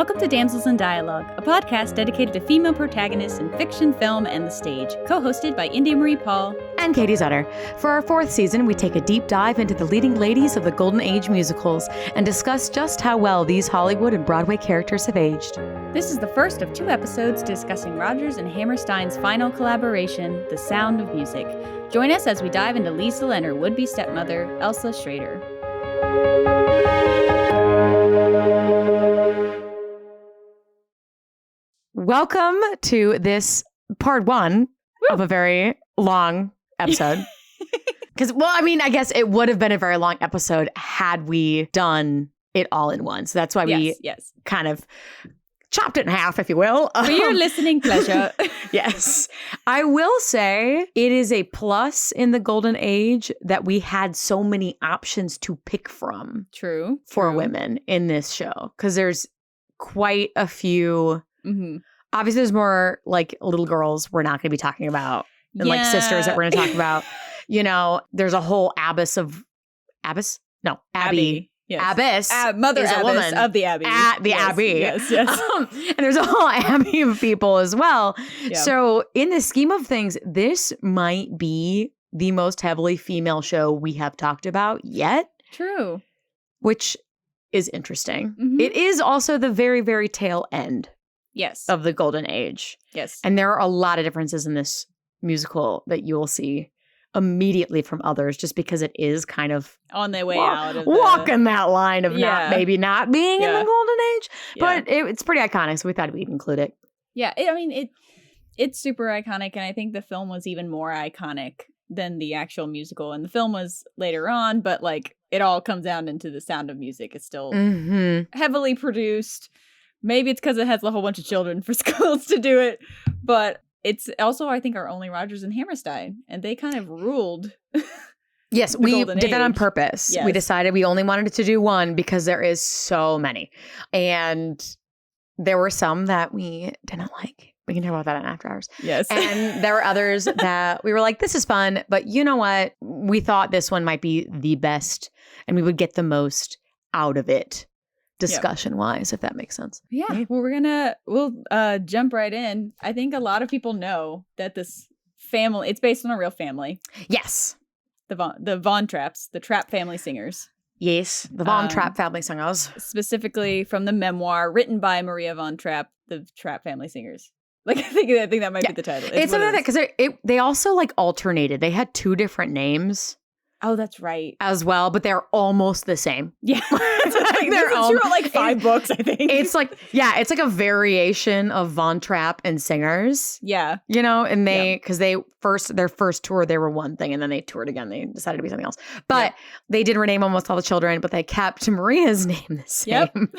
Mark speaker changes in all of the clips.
Speaker 1: Welcome to Damsels in Dialogue, a podcast dedicated to female protagonists in fiction, film, and the stage, co-hosted by India Marie Paul
Speaker 2: and Katie Sutter. For our fourth season, we take a deep dive into the leading ladies of the Golden Age musicals and discuss just how well these Hollywood and Broadway characters have aged.
Speaker 1: This is the first of 2 episodes discussing Rodgers and Hammerstein's final collaboration, The Sound of Music. Join us as we dive into Liesl and her would-be stepmother, Elsa Shraeder.
Speaker 2: Welcome to this part 1 of a very long episode. Because, I guess it would have been a very long episode had we done it all in one. So that's why we kind of chopped it in half, if you will.
Speaker 1: For your listening pleasure.
Speaker 2: Yes. I will say it is a plus in the Golden Age that we had so many options to pick from.
Speaker 1: True.
Speaker 2: For women in this show. Because there's quite a few... Mm-hmm. Obviously, there's more like little girls we're not going to be talking about, and like sisters that we're going to talk about. You know, there's a whole Abby.
Speaker 1: Yes.
Speaker 2: Abbess,
Speaker 1: Mother
Speaker 2: is
Speaker 1: Abbess
Speaker 2: a woman
Speaker 1: of the Abbey.
Speaker 2: Abbey.
Speaker 1: Yes.
Speaker 2: And there's a whole Abbey of people as well.
Speaker 1: Yeah.
Speaker 2: So in the scheme of things, this might be the most heavily female show we have talked about yet.
Speaker 1: True.
Speaker 2: Which is interesting.
Speaker 1: Mm-hmm.
Speaker 2: It is also the very, very tail end.
Speaker 1: Yes.
Speaker 2: Of the Golden Age.
Speaker 1: Yes.
Speaker 2: And there are a lot of differences in this musical that you will see immediately from others just because it is kind of
Speaker 1: on their way out of
Speaker 2: walking that line of not being in the Golden Age. But it's pretty iconic, so we thought we'd include it.
Speaker 1: Yeah, it's super iconic, and I think the film was even more iconic than the actual musical. And the film was later on, but like it all comes down into The Sound of Music. It's still heavily produced. Maybe it's because it has a whole bunch of children for schools to do it. But it's also, I think, our only Rodgers and Hammerstein. And they kind of ruled.
Speaker 2: Yes, we did that on purpose.
Speaker 1: Yes.
Speaker 2: We decided we only wanted to do one because there is so many. And there were some that we didn't like. We can talk about that in After Hours.
Speaker 1: Yes.
Speaker 2: And there were others that we were like, this is fun. But you know what? We thought this one might be the best. And we would get the most out of it. Discussion-wise, if that makes sense.
Speaker 1: Yeah. Well, we'll jump right in. I think a lot of people know that this family, it's based on a real family.
Speaker 2: Yes.
Speaker 1: The Von Trapps, the Trapp family singers.
Speaker 2: Yes, the Von Trapp family singers.
Speaker 1: Specifically from the memoir written by Maria Von Trapp, the Trapp family singers. Like, I think that might be the title.
Speaker 2: It's something like that because they also like alternated. They had 2 different names.
Speaker 1: Oh, that's right.
Speaker 2: As well, but they're almost the same.
Speaker 1: Yeah. They're all like 5 books, I think.
Speaker 2: It's like, it's like a variation of Von Trapp and singers.
Speaker 1: Yeah.
Speaker 2: You know, and because their first tour, they were one thing, and then they toured again. They decided to be something else. But they did rename almost all the children, but they kept Maria's name the same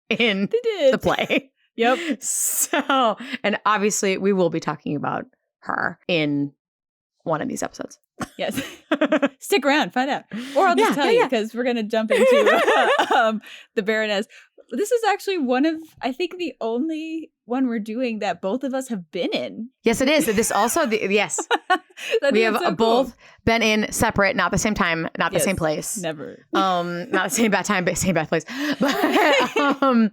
Speaker 2: in the play.
Speaker 1: Yep.
Speaker 2: So, and obviously we will be talking about her in one of these episodes.
Speaker 1: Yes. Stick around, find out. Or I'll just tell you because we're going to jump into the Baroness. This is actually one of, I think, the only one we're doing that both of us have been in.
Speaker 2: Yes, it is. This also, yes. We have both been in separate, not the same time, not the same place.
Speaker 1: Never.
Speaker 2: Not the same bad time, but same bad place. But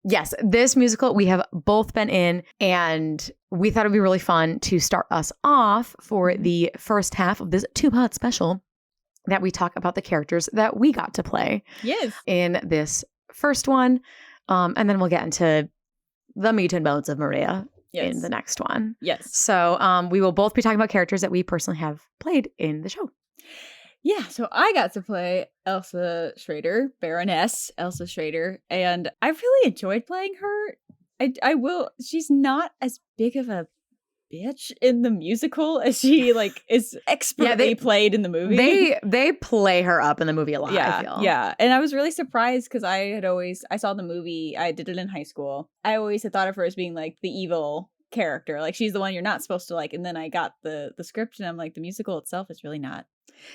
Speaker 2: yes, this musical we have both been in, and we thought it'd be really fun to start us off for the first half of this 2-part special that we talk about the characters that we got to play.
Speaker 1: Yes.
Speaker 2: In this first one. And then we'll get into the meat and bones of Maria in the next one.
Speaker 1: Yes.
Speaker 2: So we will both be talking about characters that we personally have played in the show.
Speaker 1: Yeah, so I got to play Elsa Shraeder, Baroness Elsa Shraeder, and I really enjoyed playing her. I will. She's not as big of a bitch in the musical as she is expertly played in the movie.
Speaker 2: They play her up in the movie a lot, I feel.
Speaker 1: Yeah. And I was really surprised because I saw the movie, I did it in high school. I always had thought of her as being like the evil character. Like she's the one you're not supposed to like. And then I got the script and I'm like, the musical itself is really not.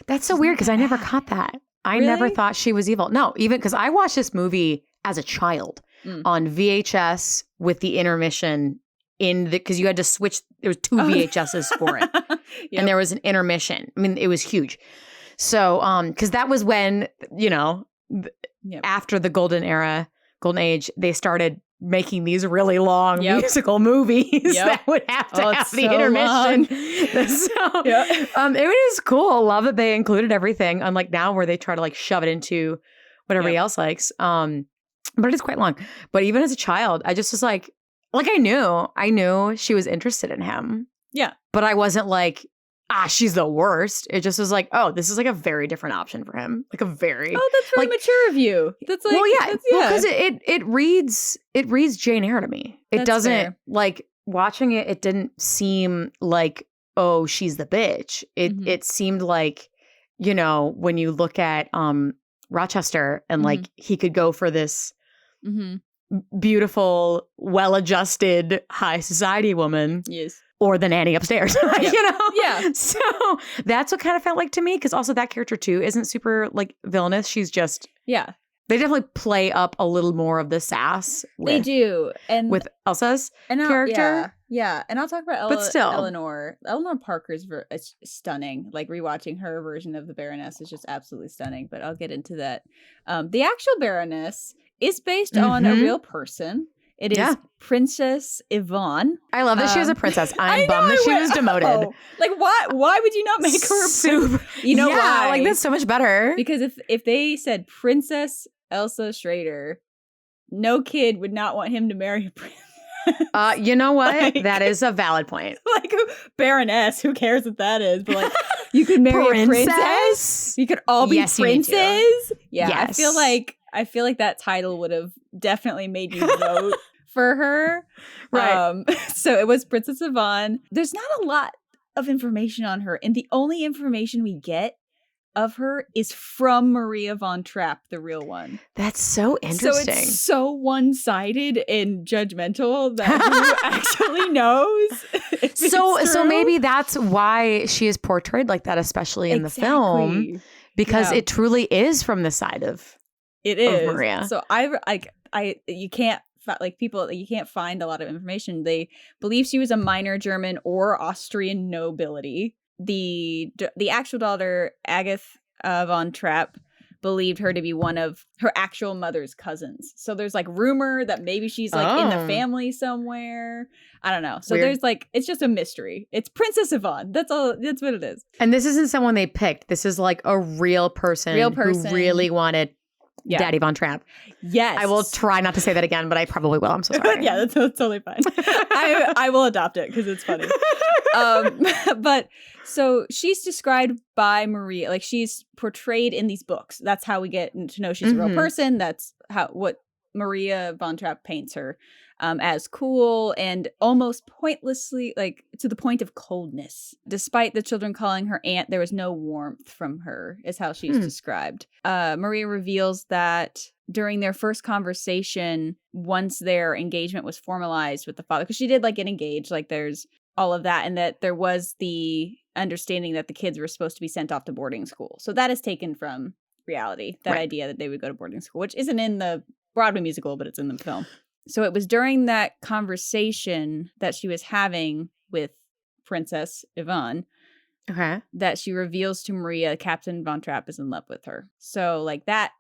Speaker 2: That's so weird because I never caught that. I never thought she was evil. No, even because I watched this movie as a child on VHS with the intermission because you had to switch. There was 2 VHSs for it. And there was an intermission. I mean, it was huge. So, because that was when, after the Golden Age, they started making these really long musical movies that would have to have the intermission. It was cool. Love that they included everything, unlike now where they try to like shove it into what everybody else likes. But it is quite long. But even as a child, I just was like I knew she was interested in him.
Speaker 1: Yeah.
Speaker 2: But I wasn't like, she's the worst. It just was like, oh, this is like a very different option for him. Like a very
Speaker 1: that's very mature of you. That's like
Speaker 2: because it reads Jane Eyre to me. It doesn't fair. Like watching it. It didn't seem like, oh, she's the bitch. It seemed like, you know, when you look at Rochester and like he could go for this beautiful, well-adjusted, high society woman.
Speaker 1: Yes.
Speaker 2: Or the nanny upstairs, you know?
Speaker 1: Yeah.
Speaker 2: So that's what kind of felt like to me. Because also that character too isn't super like villainous. She's just, they definitely play up a little more of the sass.
Speaker 1: They do. And
Speaker 2: with Elsa's character.
Speaker 1: Yeah. And I'll talk about Eleanor. Eleanor Parker's is stunning. Like rewatching her version of the Baroness is just absolutely stunning. But I'll get into that. The actual Baroness is based on a real person. It is Princess Yvonne.
Speaker 2: I love that she was a princess. I'm bummed that she was demoted.
Speaker 1: Like, why would you not make her a princess? You know why?
Speaker 2: Like, that's so much better.
Speaker 1: Because if they said Princess Elsa Shraeder, no kid would not want him to marry a princess.
Speaker 2: You know what? Like, that is a valid point.
Speaker 1: Like, Baroness, who cares what that is? But, like, you could marry a princess. You could all be princes. Yeah, yes. I feel like that title would have definitely made you vote for her.
Speaker 2: Right.
Speaker 1: So it was Princess Yvonne. There's not a lot of information on her. And the only information we get of her is from Maria Von Trapp, the real one.
Speaker 2: That's so interesting.
Speaker 1: So it's so one-sided and judgmental that who actually knows?
Speaker 2: So maybe that's why she is portrayed like that, especially in the film. Because it truly is from the side of Maria.
Speaker 1: So you can't find a lot of information. They believe she was a minor German or Austrian nobility. The actual daughter, Agatha von Trapp, believed her to be one of her actual mother's cousins. So there's like rumor that maybe she's like in the family somewhere. I don't know. So there's like, it's just a mystery. It's Princess Yvonne. That's all. That's what it is.
Speaker 2: And this isn't someone they picked. This is like a real person who really wanted Daddy Von Trapp.
Speaker 1: Yes.
Speaker 2: I will try not to say that again, but I probably will. I'm so sorry.
Speaker 1: Yeah, that's totally fine. I will adopt it because it's funny. But so she's described by Maria, like she's portrayed in these books. That's how we get to know she's a real person. That's what Maria Von Trapp paints her as cool and almost pointlessly, like to the point of coldness. Despite the children calling her aunt, there was no warmth from her, is how she's described. Maria reveals that during their first conversation, once their engagement was formalized with the father, because she did like get engaged, like there's all of that, and that there was the understanding that the kids were supposed to be sent off to boarding school. So that is taken from reality, that idea that they would go to boarding school, which isn't in the Broadway musical, but it's in the film. So it was during that conversation that she was having with Princess Yvonne that she reveals to Maria Captain Von Trapp is in love with her. So like that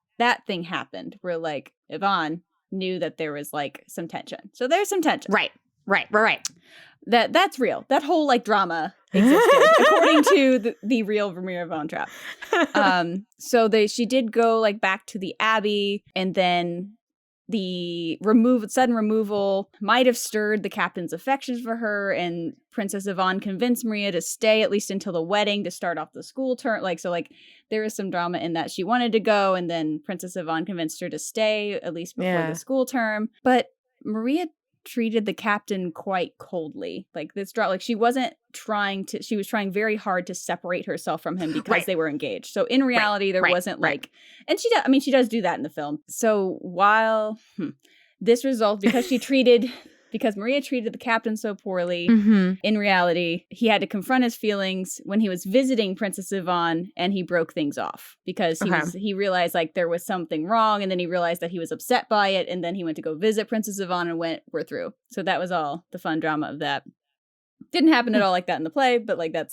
Speaker 1: thing happened where like Yvonne knew that there was like some tension. So there's some tension.
Speaker 2: Right.
Speaker 1: That's real. That whole like drama existed according to the real Maria Von Trapp. So she did go like back to the Abbey, and then the sudden removal might have stirred the captain's affections for her, and Princess Yvonne convinced Maria to stay at least until the wedding to start off the school term. There is some drama in that she wanted to go, and then Princess Yvonne convinced her to stay at least before the school term. But Maria treated the captain quite coldly. Like this drama, like she was trying very hard to separate herself from him because they were engaged. So in reality, there wasn't like, and she does do that in the film. So while this result, because Maria treated the captain so poorly, in reality, he had to confront his feelings when he was visiting Princess Yvonne, and he broke things off because he realized like there was something wrong, and then he realized that he was upset by it, and then he went to go visit Princess Yvonne and we're through. So that was all the fun drama of that. Didn't happen at all like that in the play, but like that's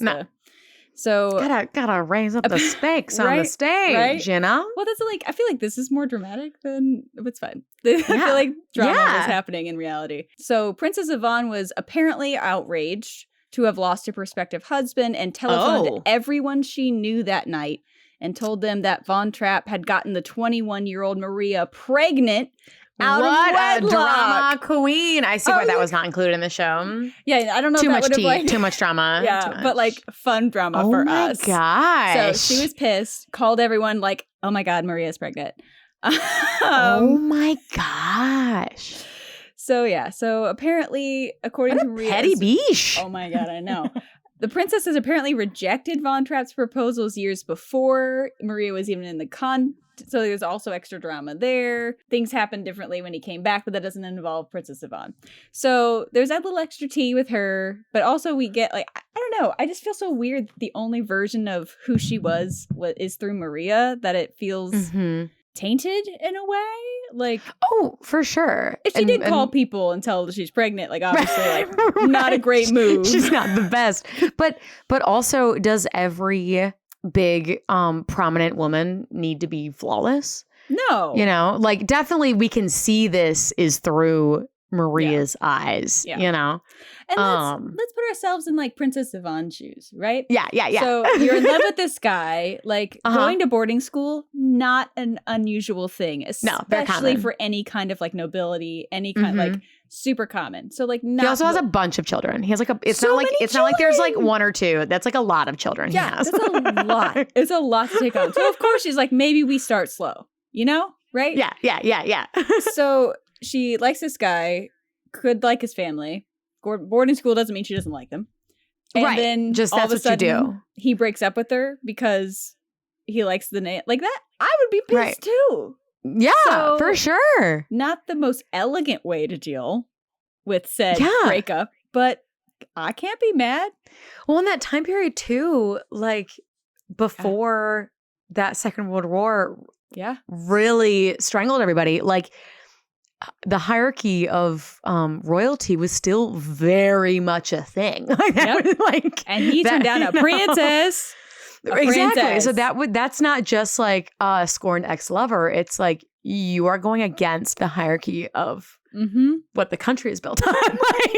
Speaker 1: So
Speaker 2: gotta raise up the stakes on the stage, you know?
Speaker 1: Well, that's like, I feel like this is more dramatic than, it's fine. I feel like drama was happening in reality. So Princess Yvonne was apparently outraged to have lost her prospective husband and telephoned everyone she knew that night and told them that Von Trapp had gotten the 21-year-old Maria pregnant out of wedlock.
Speaker 2: What a drama queen. I see why that was not included in the show.
Speaker 1: Yeah, I don't know
Speaker 2: too
Speaker 1: if
Speaker 2: much
Speaker 1: that
Speaker 2: tea,
Speaker 1: like,
Speaker 2: too much drama.
Speaker 1: Yeah, but like fun drama for us.
Speaker 2: Oh my gosh.
Speaker 1: So she was pissed, called everyone like, oh my God, Maria's pregnant.
Speaker 2: Oh my gosh.
Speaker 1: So apparently, according to Maria,
Speaker 2: petty beesh.
Speaker 1: Oh my God, I know. The princess has apparently rejected Von Trapp's proposals years before Maria was even in the so there's also extra drama there. Things happened differently when he came back, but that doesn't involve Princess Yvonne. So there's that little extra tea with her, but also we get like, I don't know. I just feel so weird that the only version of who she was is through Maria, that it feels tainted in a way. Like,
Speaker 2: oh, for sure.
Speaker 1: If she did call people and tell her she's pregnant, like obviously like not a great move.
Speaker 2: She's not the best. But also, does every big prominent woman need to be flawless?
Speaker 1: No.
Speaker 2: You know, like definitely we can see this is through Maria's eyes, you know?
Speaker 1: And let's put ourselves in like Princess Yvonne's shoes, right?
Speaker 2: Yeah.
Speaker 1: So you're in love with this guy, like going to boarding school, not an unusual thing, especially for any kind of like nobility, any kind of like super common. So like not.
Speaker 2: He also has a bunch of children. He has like it's not like there's like one or two. That's like a lot of children he has.
Speaker 1: That's a lot. It's a lot to take on. So of course she's like, maybe we start slow, you know? Right?
Speaker 2: Yeah.
Speaker 1: So she likes this guy, could like his family. Boarding school doesn't mean she doesn't like them. And then
Speaker 2: just
Speaker 1: all
Speaker 2: that's
Speaker 1: of a sudden,
Speaker 2: what you do.
Speaker 1: He breaks up with her because he likes the name. Like that, I would be pissed too.
Speaker 2: Yeah, so, for sure.
Speaker 1: Not the most elegant way to deal with said breakup, but I can't be mad.
Speaker 2: Well, in that time period too, like before that Second World War really strangled everybody, like the hierarchy of royalty was still very much a thing.
Speaker 1: And he turned down a princess.
Speaker 2: Exactly. So that's not just like a scorned ex-lover. It's like you are going against the hierarchy of what the country is built on.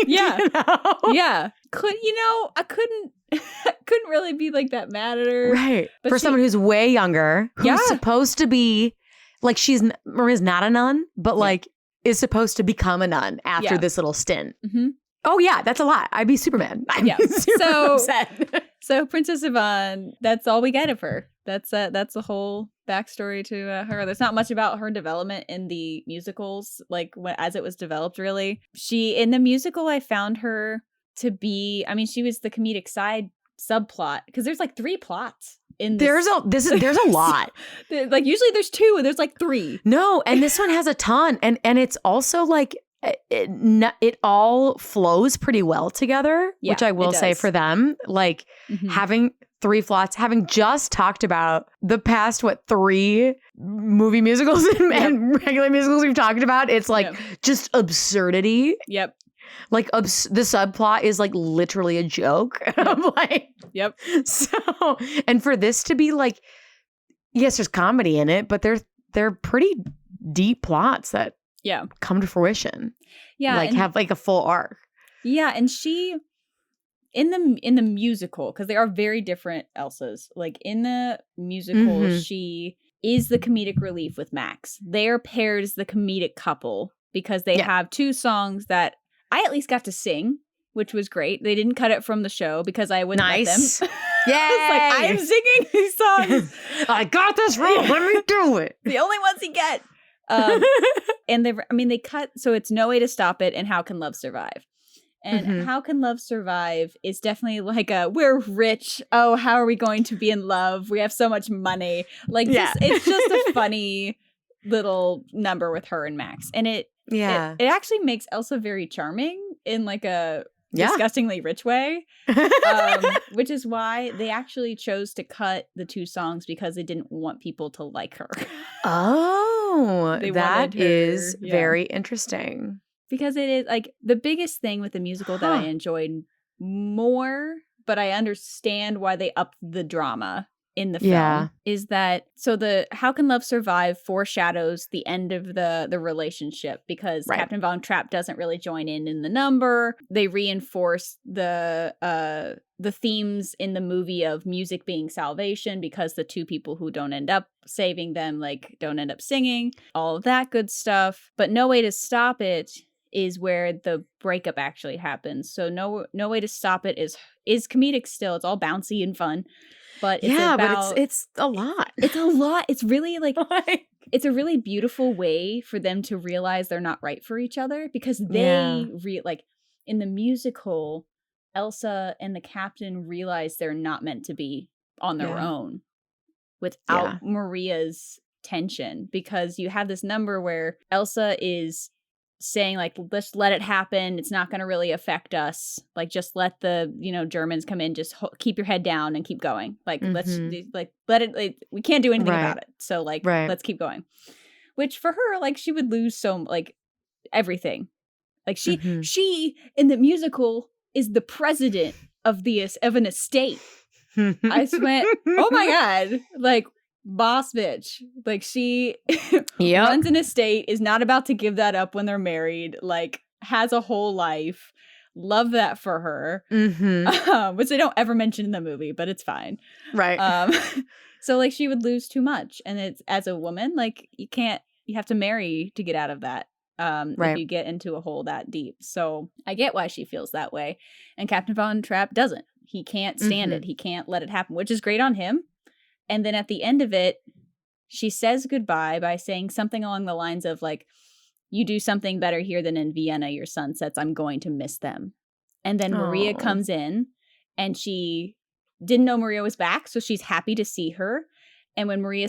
Speaker 1: You know? Yeah. I couldn't really be like that mad at her.
Speaker 2: Right. But for someone who's way younger, who's supposed to be like, Maria's not a nun, but like is supposed to become a nun after this little stint. Oh yeah, that's a lot. I'd be Superman.
Speaker 1: So
Speaker 2: upset.
Speaker 1: So Princess Yvonne, that's all we get of her. That's the whole backstory to her. There's not much about her development in the musicals, like as it was developed. Really, in the musical, I found her to be. I mean, she was the comedic side subplot because there's like 3 plots. There's
Speaker 2: a lot.
Speaker 1: Like usually there's 2 and there's like 3.
Speaker 2: No, and this one has a ton, and it's also like it all flows pretty well together, which I will say for them, like having 3 plots, having just talked about the past 3 movie musicals and regular musicals we've talked about. It's like just absurdity.
Speaker 1: Yep.
Speaker 2: Like the subplot is like literally a joke. So, and for this to be like, yes, there's comedy in it, but they're pretty deep plots that come to fruition. Yeah. Like have like a full arc.
Speaker 1: Yeah. And she, in the musical, because they are very different Elsas, like in the musical, she is the comedic relief with Max. They're paired as the comedic couple because they have 2 songs that I at least got to sing, which was great. They didn't cut it from the show because I wouldn't let them.
Speaker 2: Yay!
Speaker 1: I am singing these songs.
Speaker 2: I got this wrong. Let me do it.
Speaker 1: The only ones he get. And they cut, so it's No Way to Stop It and How Can Love Survive? And How Can Love Survive is definitely like we're rich. Oh, how are we going to be in love? We have so much money. Like it's just a funny little number with her and Max. And it actually makes Elsa very charming in like a disgustingly rich way, which is why they actually chose to cut the 2 songs because they didn't want people to like her.
Speaker 2: Oh, that is very interesting.
Speaker 1: Because it is like the biggest thing with the musical that I enjoyed more but I understand why they upped the drama in the film.
Speaker 2: Yeah.
Speaker 1: Is that so the How Can Love Survive foreshadows the end of the relationship, because
Speaker 2: Right.
Speaker 1: Captain Von Trapp doesn't really join in the number. They reinforce the themes in the movie of music being salvation, because the two people who don't end up saving them like don't end up singing, all of that good stuff. But No Way to Stop It is where the breakup actually happens. So no Way to Stop It is comedic still. It's all bouncy and fun. But it's
Speaker 2: but it's a lot.
Speaker 1: It's a lot. It's really like it's a really beautiful way for them to realize they're not right for each other, because they like in the musical, Elsa and the captain realize they're not meant to be on their own without Maria's tension, because you have this number where Elsa is saying like, let's let it happen, it's not going to really affect us, like just let the Germans come in, just keep your head down and keep going, like let's like let it, like, we can't do anything about it, so like let's keep going. Which for her, like, she would lose so like everything, like she in the musical is the president of an estate. I just went, oh my god, like boss bitch, like she runs an estate, is not about to give that up when they're married, like has a whole life. Love that for her. Which they don't ever mention in the movie, but it's fine, right? So like she would lose too much, and it's, as a woman, like you have to marry to get out of that, if you get into a hole that deep. So I get why she feels that way, and Captain Von Trapp doesn't. He can't stand it. He can't let it happen, which is great on him. And then at the end of it, she says goodbye by saying something along the lines of like, you do something better here than in Vienna, your sunsets, I'm going to miss them. And then Maria comes in, and she didn't know Maria was back, so she's happy to see her. And when Maria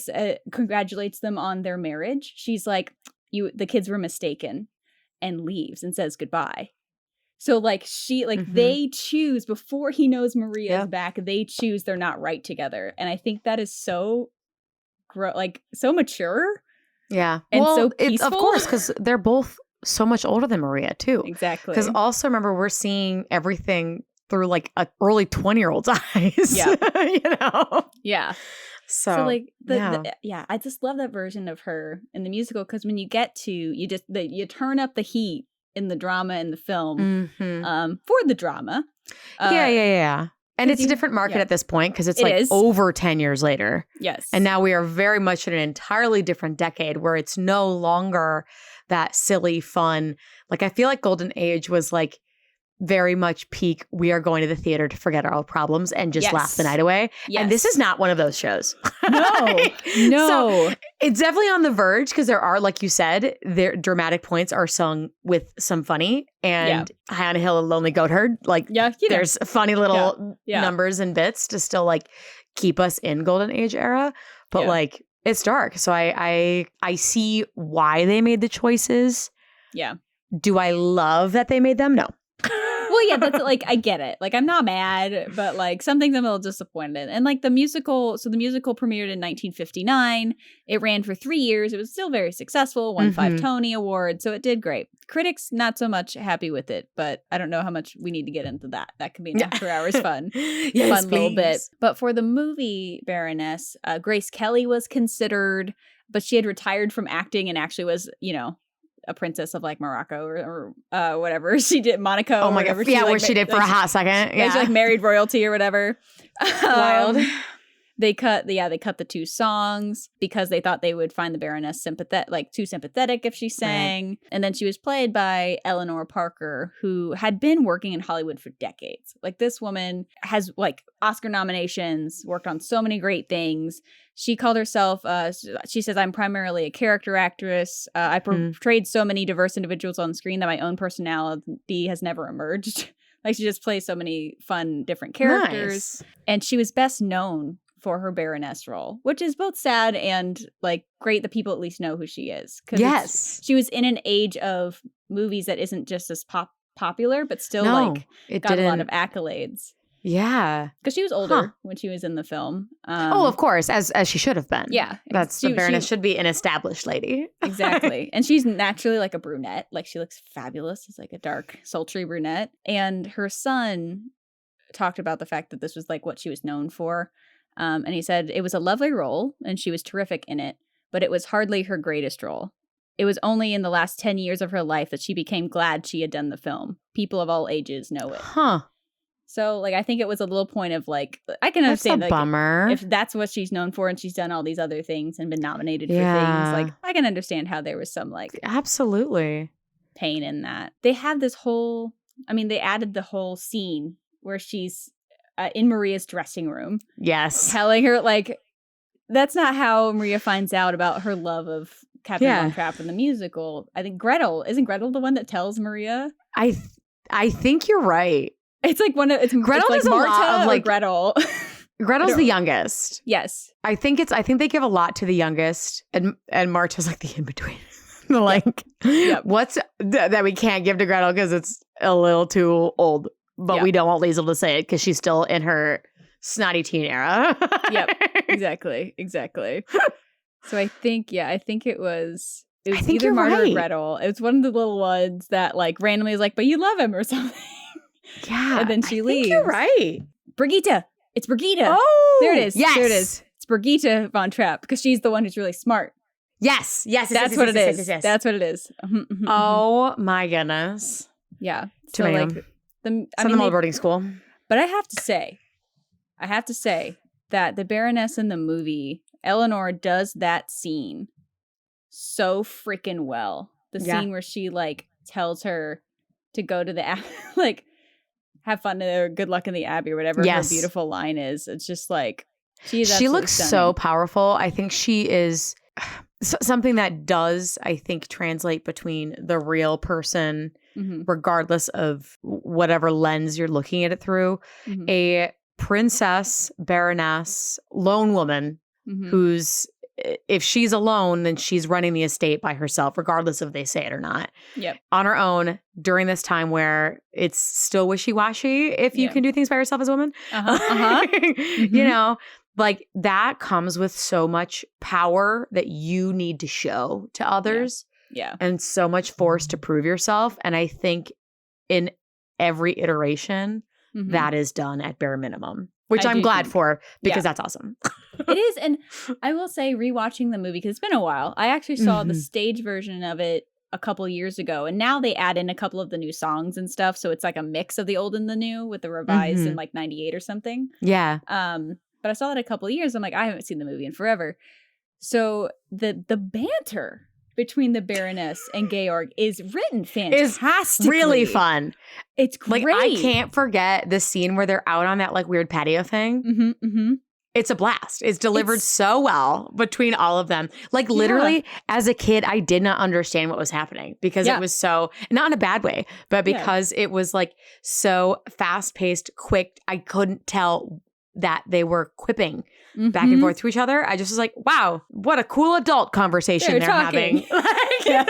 Speaker 1: congratulates them on their marriage, she's like, the kids were mistaken, and leaves and says goodbye. So like she, like they choose, before he knows Maria's back, they choose they're not right together. And I think that is so so mature. Yeah. And so peaceful.
Speaker 2: It's, of course, because they're both so much older than Maria too.
Speaker 1: Exactly.
Speaker 2: Because also remember, we're seeing everything through like an early 20-year-old's eyes. Yeah.
Speaker 1: Yeah. So like I just love that version of her in the musical, because when you get to, you turn up the heat in the drama in the film, for the drama.
Speaker 2: And it's a different market at this point, because it's like over 10 years later.
Speaker 1: Yes.
Speaker 2: And now we are very much in an entirely different decade, where it's no longer that silly fun. Like I feel like Golden Age was like very much peak, we are going to the theater to forget our problems and just laugh the night away. Yes. And this is not one of those shows.
Speaker 1: No.
Speaker 2: So it's definitely on the verge, because there are, like you said, their dramatic points are sung with some funny, and High on a Hill, a Lonely Goat Herd. Like there's funny little numbers and bits to still like keep us in Golden Age era. But like it's dark. So I see why they made the choices. Yeah. Do I love that they made them? No.
Speaker 1: Well, yeah, that's like, I get it. Like, I'm not mad, but like some things I'm a little disappointed in. And like the musical premiered in 1959. It ran for 3 years. It was still very successful, won 5 Tony Awards. So it did great. Critics, not so much happy with it, but I don't know how much we need to get into that. That could be an after hours fun little bit. But for the movie Baroness, Grace Kelly was considered, but she had retired from acting and actually was, a princess of like Morocco or whatever she did, Monaco.
Speaker 2: Oh my god, where she did for a hot second.
Speaker 1: Yeah, she like married royalty or whatever. Wild. They cut the 2 songs because they thought they would find the Baroness too sympathetic if she sang. Right. And then she was played by Eleanor Parker, who had been working in Hollywood for decades. Like this woman has like Oscar nominations, worked on so many great things. She called herself, she says, I'm primarily a character actress. I portrayed so many diverse individuals on screen that my own personality has never emerged. Like she just plays so many fun, different characters. Nice. And she was best known for her Baroness role, which is both sad and like great that people at least know who she is. Yes. She was in an age of movies that isn't just as popular, but still got a lot of accolades. Yeah. Because she was older when she was in the film.
Speaker 2: Of course, as she should have been.
Speaker 1: Yeah.
Speaker 2: The Baroness should be an established lady.
Speaker 1: Exactly. And she's naturally like a brunette. Like she looks fabulous. She's like a dark, sultry brunette. And her son, talked about the fact that this was like what she was known for. And he said it was a lovely role and she was terrific in it, but it was hardly her greatest role. It was only in the last 10 years of her life that she became glad she had done the film. People of all ages know it.
Speaker 2: Huh.
Speaker 1: So, like, I think it was a little point of, like, I can understand,
Speaker 2: That's a bummer.
Speaker 1: If that's what she's known for and she's done all these other things and been nominated for things, like, I can understand how there was some, like,
Speaker 2: absolutely
Speaker 1: pain in that. They have this whole, they added the whole scene where she's in Maria's dressing room.
Speaker 2: Yes.
Speaker 1: Telling her, like, that's not how Maria finds out about her love of Captain Von Trapp in the musical. I think isn't Gretel the one that tells Maria?
Speaker 2: I think you're right.
Speaker 1: It's like
Speaker 2: Gretel
Speaker 1: it's like
Speaker 2: does
Speaker 1: Marta
Speaker 2: a lot of, like,
Speaker 1: Gretel.
Speaker 2: Gretel's the youngest.
Speaker 1: Yes.
Speaker 2: I think they give a lot to the youngest, and Marta's like the in between. Like, what's that we can't give to Gretel because it's a little too old, but we don't want Liesl to say it because she's still in her snotty teen era.
Speaker 1: Yep. Exactly. So I think it was either Marta or Gretel. It was one of the little ones that, like, randomly is like, but you love him or something.
Speaker 2: Yeah.
Speaker 1: And then she leaves.
Speaker 2: You're right.
Speaker 1: Brigitte. It's Brigitte.
Speaker 2: Oh,
Speaker 1: there it is.
Speaker 2: Yes.
Speaker 1: There it is. It's Brigitte Von Trapp because she's the one who's really smart.
Speaker 2: Yes.
Speaker 1: That's what it is. That's what it is.
Speaker 2: Oh my goodness.
Speaker 1: Yeah.
Speaker 2: So like send them all to boarding school.
Speaker 1: But I have to say that the Baroness in the movie, Eleanor does that scene so freaking well. The scene where she, like, tells her to go to the like, have fun or good luck in the Abbey or whatever her beautiful line is. It's just like she looks stunning.
Speaker 2: So powerful. I think she is something that does, I think, translate between the real person, regardless of whatever lens you're looking at it through. A princess, baroness, lone woman who's, if she's alone, then she's running the estate by herself, regardless of if they say it or not.
Speaker 1: Yep.
Speaker 2: On her own during this time where it's still wishy-washy if you can do things by yourself as a woman. You know, like, that comes with so much power that you need to show to others.
Speaker 1: Yeah.
Speaker 2: And so much force to prove yourself. And I think in every iteration, that is done at bare minimum, which I'm glad for because that's awesome.
Speaker 1: It is. And I will say, rewatching the movie, because it's been a while, I actually saw the stage version of it a couple years ago. And now they add in a couple of the new songs and stuff. So it's like a mix of the old and the new with the revised in like 98 or something.
Speaker 2: Yeah.
Speaker 1: But I saw that a couple of years. I'm like, I haven't seen the movie in forever. So the banter between the Baroness and Georg is written fantastically.
Speaker 2: It's really fun.
Speaker 1: It's great.
Speaker 2: Like, I can't forget the scene where they're out on that, like, weird patio thing. It's a blast. It's delivered so well between all of them. Like, literally, as a kid, I did not understand what was happening because it was so, not in a bad way, but because it was, like, so fast-paced, quick. I couldn't tell that they were quipping back and forth to each other. I just was like, wow, what a cool adult conversation they're having. Like, you know?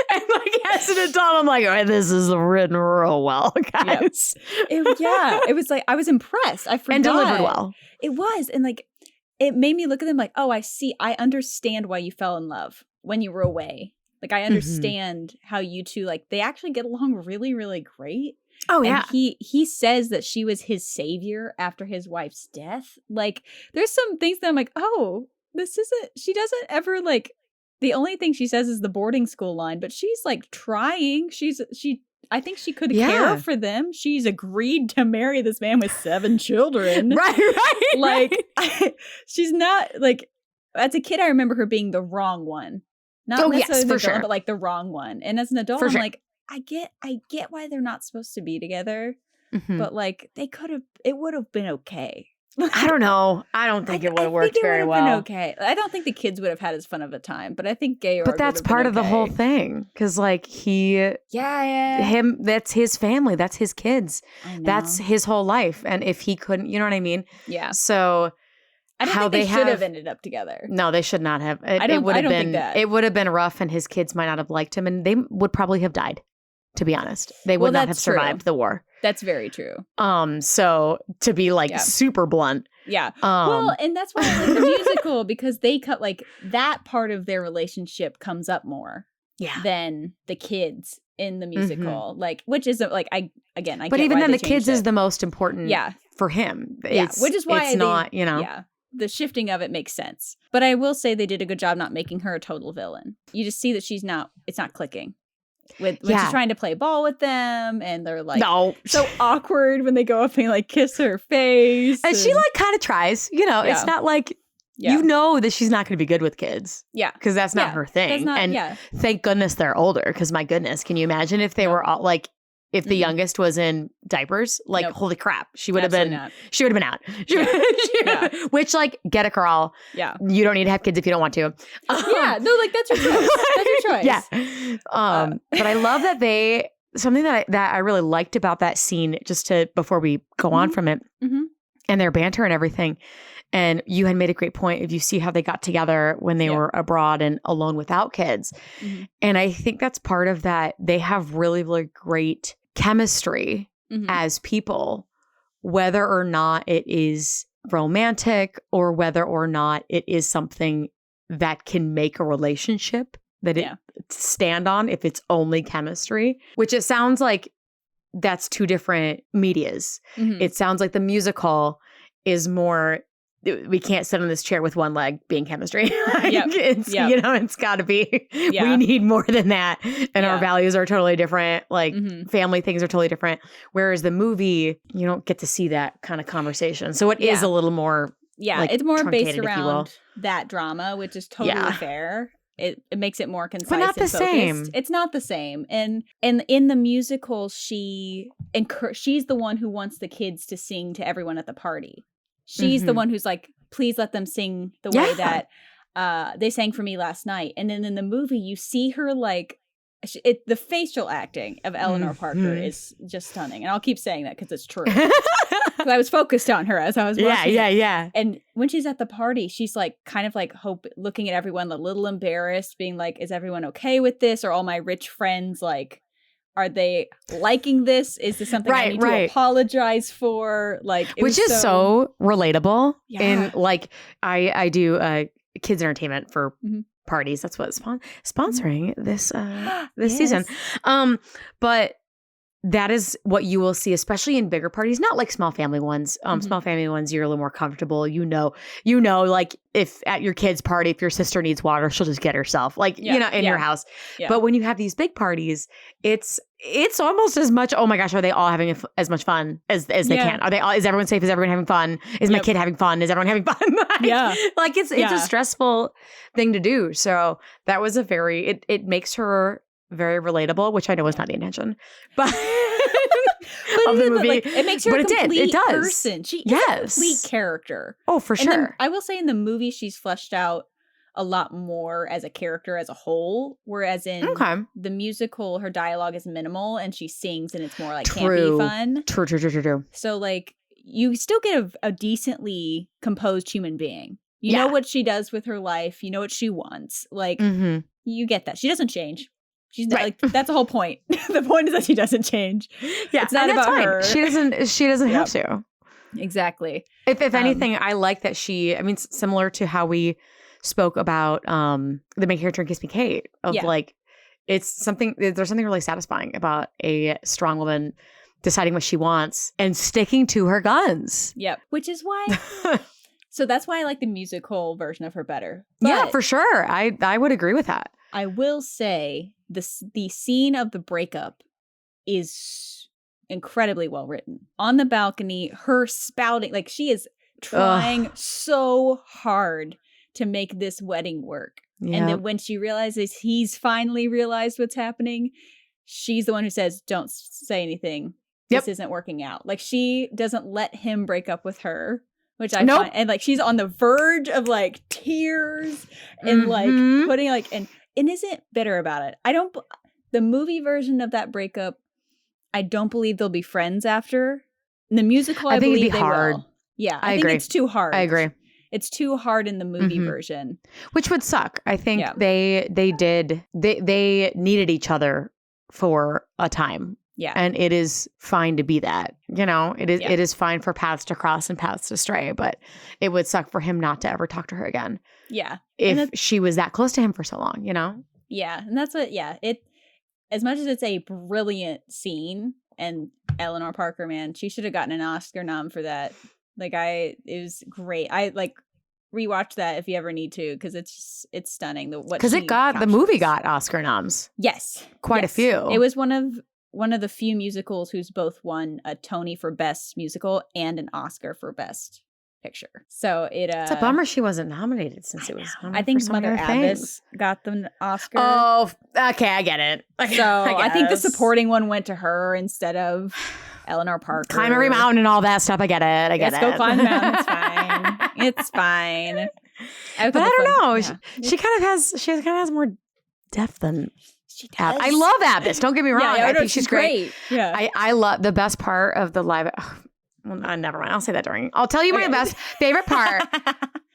Speaker 2: And, like, as an adult, I'm like, oh, this is written real well, guys.
Speaker 1: It was like, I was impressed. I forgot.
Speaker 2: And delivered well.
Speaker 1: It was. And, like, it made me look at them like, oh, I understand why you fell in love when you were away. Like, I understand how you two, like, they actually get along really, really great.
Speaker 2: Oh, yeah.
Speaker 1: And he says that she was his savior after his wife's death. Like, there's some things that I'm like, oh, she doesn't ever, like, the only thing she says is the boarding school line, but she's, like, trying. I think she could care for them. She's agreed to marry this man with 7 children.
Speaker 2: Right.
Speaker 1: Like, she's not, like, as a kid, I remember her being the wrong one. Not necessarily the villain, but, like, the wrong one. And as an adult, I'm like, I get why they're not supposed to be together, but, like, it would have been okay.
Speaker 2: I don't know. I don't think it would have worked very well.
Speaker 1: Been okay. I don't think the kids would have had as fun of a time, but I think Georg.
Speaker 2: But that's part of the whole thing, because, like, him, that's his family, that's his kids, that's his whole life, and if he couldn't, you know what I mean?
Speaker 1: Yeah.
Speaker 2: So.
Speaker 1: I don't think they should have ended up together.
Speaker 2: No, they should not have.
Speaker 1: I don't think that.
Speaker 2: It would have been rough, and his kids might not have liked him, and they would probably have died. To be honest, they would not have survived the war.
Speaker 1: That's very true.
Speaker 2: So to be, like, super blunt.
Speaker 1: Yeah. Well, and that's why I like the musical, because they cut, like, that part of their relationship comes up more. than the kids in the musical. Like, which isn't like, I
Speaker 2: but
Speaker 1: get
Speaker 2: even
Speaker 1: why
Speaker 2: then
Speaker 1: they
Speaker 2: the kids
Speaker 1: changed
Speaker 2: is
Speaker 1: it.
Speaker 2: the most important for him.
Speaker 1: Which is why
Speaker 2: it's not, you know.
Speaker 1: Yeah. The shifting of it makes sense. But I will say they did a good job not making her a total villain. You just see that it's not clicking. When she's trying to play ball with them, and they're like so awkward when they go up and like kiss her face.
Speaker 2: And she like kind of tries, you know, it's not like, you know that she's not going to be good with kids.
Speaker 1: Yeah.
Speaker 2: Because that's not her thing. And thank goodness they're older, because my goodness, can you imagine if they were all like, if the youngest was in diapers, like, holy crap, she would have been out. Which, like, get a girl. Yeah. You don't need to have kids if you don't want to.
Speaker 1: No, like, that's your choice. That's your choice.
Speaker 2: Yeah. But I love that something that I really liked about that scene, just before we go on from it, and their banter and everything. And you had made a great point if you see how they got together when they were abroad and alone without kids. And I think that's part of that. They have really, really great chemistry as people, whether or not it is romantic or whether or not it is something that can make a relationship that it stand on if it's only chemistry, which it sounds like that's two different medias. It sounds like the musical is more, we can't sit on this chair with one leg being chemistry. You know, it's got to be, we need more than that. And our values are totally different. Like family things are totally different. Whereas the movie, you don't get to see that kind of conversation. So it is a little more, like,
Speaker 1: it's more based around that drama, which is totally fair. It makes it more concise, but not the same. It's not the same. And in the musical, she's the one who wants the kids to sing to everyone at the party. She's the one who's like, please let them sing the way that they sang for me last night. And then in the movie, you see her like, the facial acting of Eleanor Parker is just stunning. And I'll keep saying that because it's true. Because I was focused on her as I was watching. Yeah. And when she's at the party, she's like kind of like looking at everyone a little embarrassed, being like, is everyone okay with this? Are all my rich friends like, are they liking this? Is this something I need to apologize for? Like,
Speaker 2: which is so relatable. And like, I do kids entertainment for parties. That's what sponsoring this season. But that is what you will see, especially in bigger parties, not like small family ones. Small family ones, you're a little more comfortable. You know, like if at your kid's party, if your sister needs water, she'll just get herself, like, you know, in your house. Yeah. But when you have these big parties, it's almost as much, oh my gosh, are they all having as much fun as they can? Is everyone safe? Is everyone having fun? Is my kid having fun? Is everyone having fun? Like it's a stressful thing to do. So that was it makes her very relatable, which I know was not the intention, but of the movie. Like,
Speaker 1: it makes her a complete person. She is a complete character.
Speaker 2: Oh, for sure.
Speaker 1: Then, I will say in the movie, she's fleshed out a lot more as a character as a whole, whereas in the musical, her dialogue is minimal and she sings and it's more like campy fun.
Speaker 2: True.
Speaker 1: So like you still get a decently composed human being. You know what she does with her life. You know what she wants. Like you get that. She doesn't change. She's not, like, that's the whole point. The point is that she doesn't change. Yeah, it's not about her. She
Speaker 2: doesn't have to.
Speaker 1: Exactly.
Speaker 2: If anything, I like that similar to how we spoke about the main character in Kiss Me Kate like there's something really satisfying about a strong woman deciding what she wants and sticking to her guns.
Speaker 1: Yep. Which is why so that's why I like the musical version of her better.
Speaker 2: But for sure. I would agree with that.
Speaker 1: I will say the scene of the breakup is incredibly well written. On the balcony, her spouting, like she is trying so hard to make this wedding work. Yep. And then when she realizes he's finally realized what's happening, she's the one who says, don't say anything. This isn't working out. Like she doesn't let him break up with her. Which I find, and like she's on the verge of like tears and like putting like and isn't bitter about it. The movie version of that breakup, I don't believe they'll be friends after. In the musical, I think believe it'd be hard. Will. Yeah, I think it's too hard.
Speaker 2: I agree.
Speaker 1: It's too hard in the movie version,
Speaker 2: which would suck. I think they needed each other for a time. Yeah. And it is fine to be that, you know, it is fine for paths to cross and paths to stray, but it would suck for him not to ever talk to her again.
Speaker 1: Yeah.
Speaker 2: If she was that close to him for so long, you know?
Speaker 1: Yeah, and that's what. Yeah, it as much as it's a brilliant scene, and Eleanor Parker, man, she should have gotten an Oscar nom for that. Like it was great. I like rewatch that if you ever need to, because it's stunning.
Speaker 2: Because the movie got Oscar noms.
Speaker 1: Yes,
Speaker 2: quite a few.
Speaker 1: It was one of the few musicals who's both won a Tony for Best Musical and an Oscar for Best Picture. So it's
Speaker 2: a bummer she wasn't nominated since it was.
Speaker 1: I think Mother Abbess got the Oscar.
Speaker 2: Oh, okay, I get it. Okay,
Speaker 1: so I think the supporting one went to her instead of Eleanor Parker.
Speaker 2: Climb every mountain and all that stuff. I get it.
Speaker 1: Let's go climb the mountain. It's fine. It's fine.
Speaker 2: But I don't know. Yeah. She kind of has more depth than
Speaker 1: she does.
Speaker 2: I love Abbess. Don't get me wrong.
Speaker 1: Yeah,
Speaker 2: I think she's great.
Speaker 1: Yeah.
Speaker 2: I love the best part of the live. Well, never mind. I'll say that during. I'll tell you my best favorite part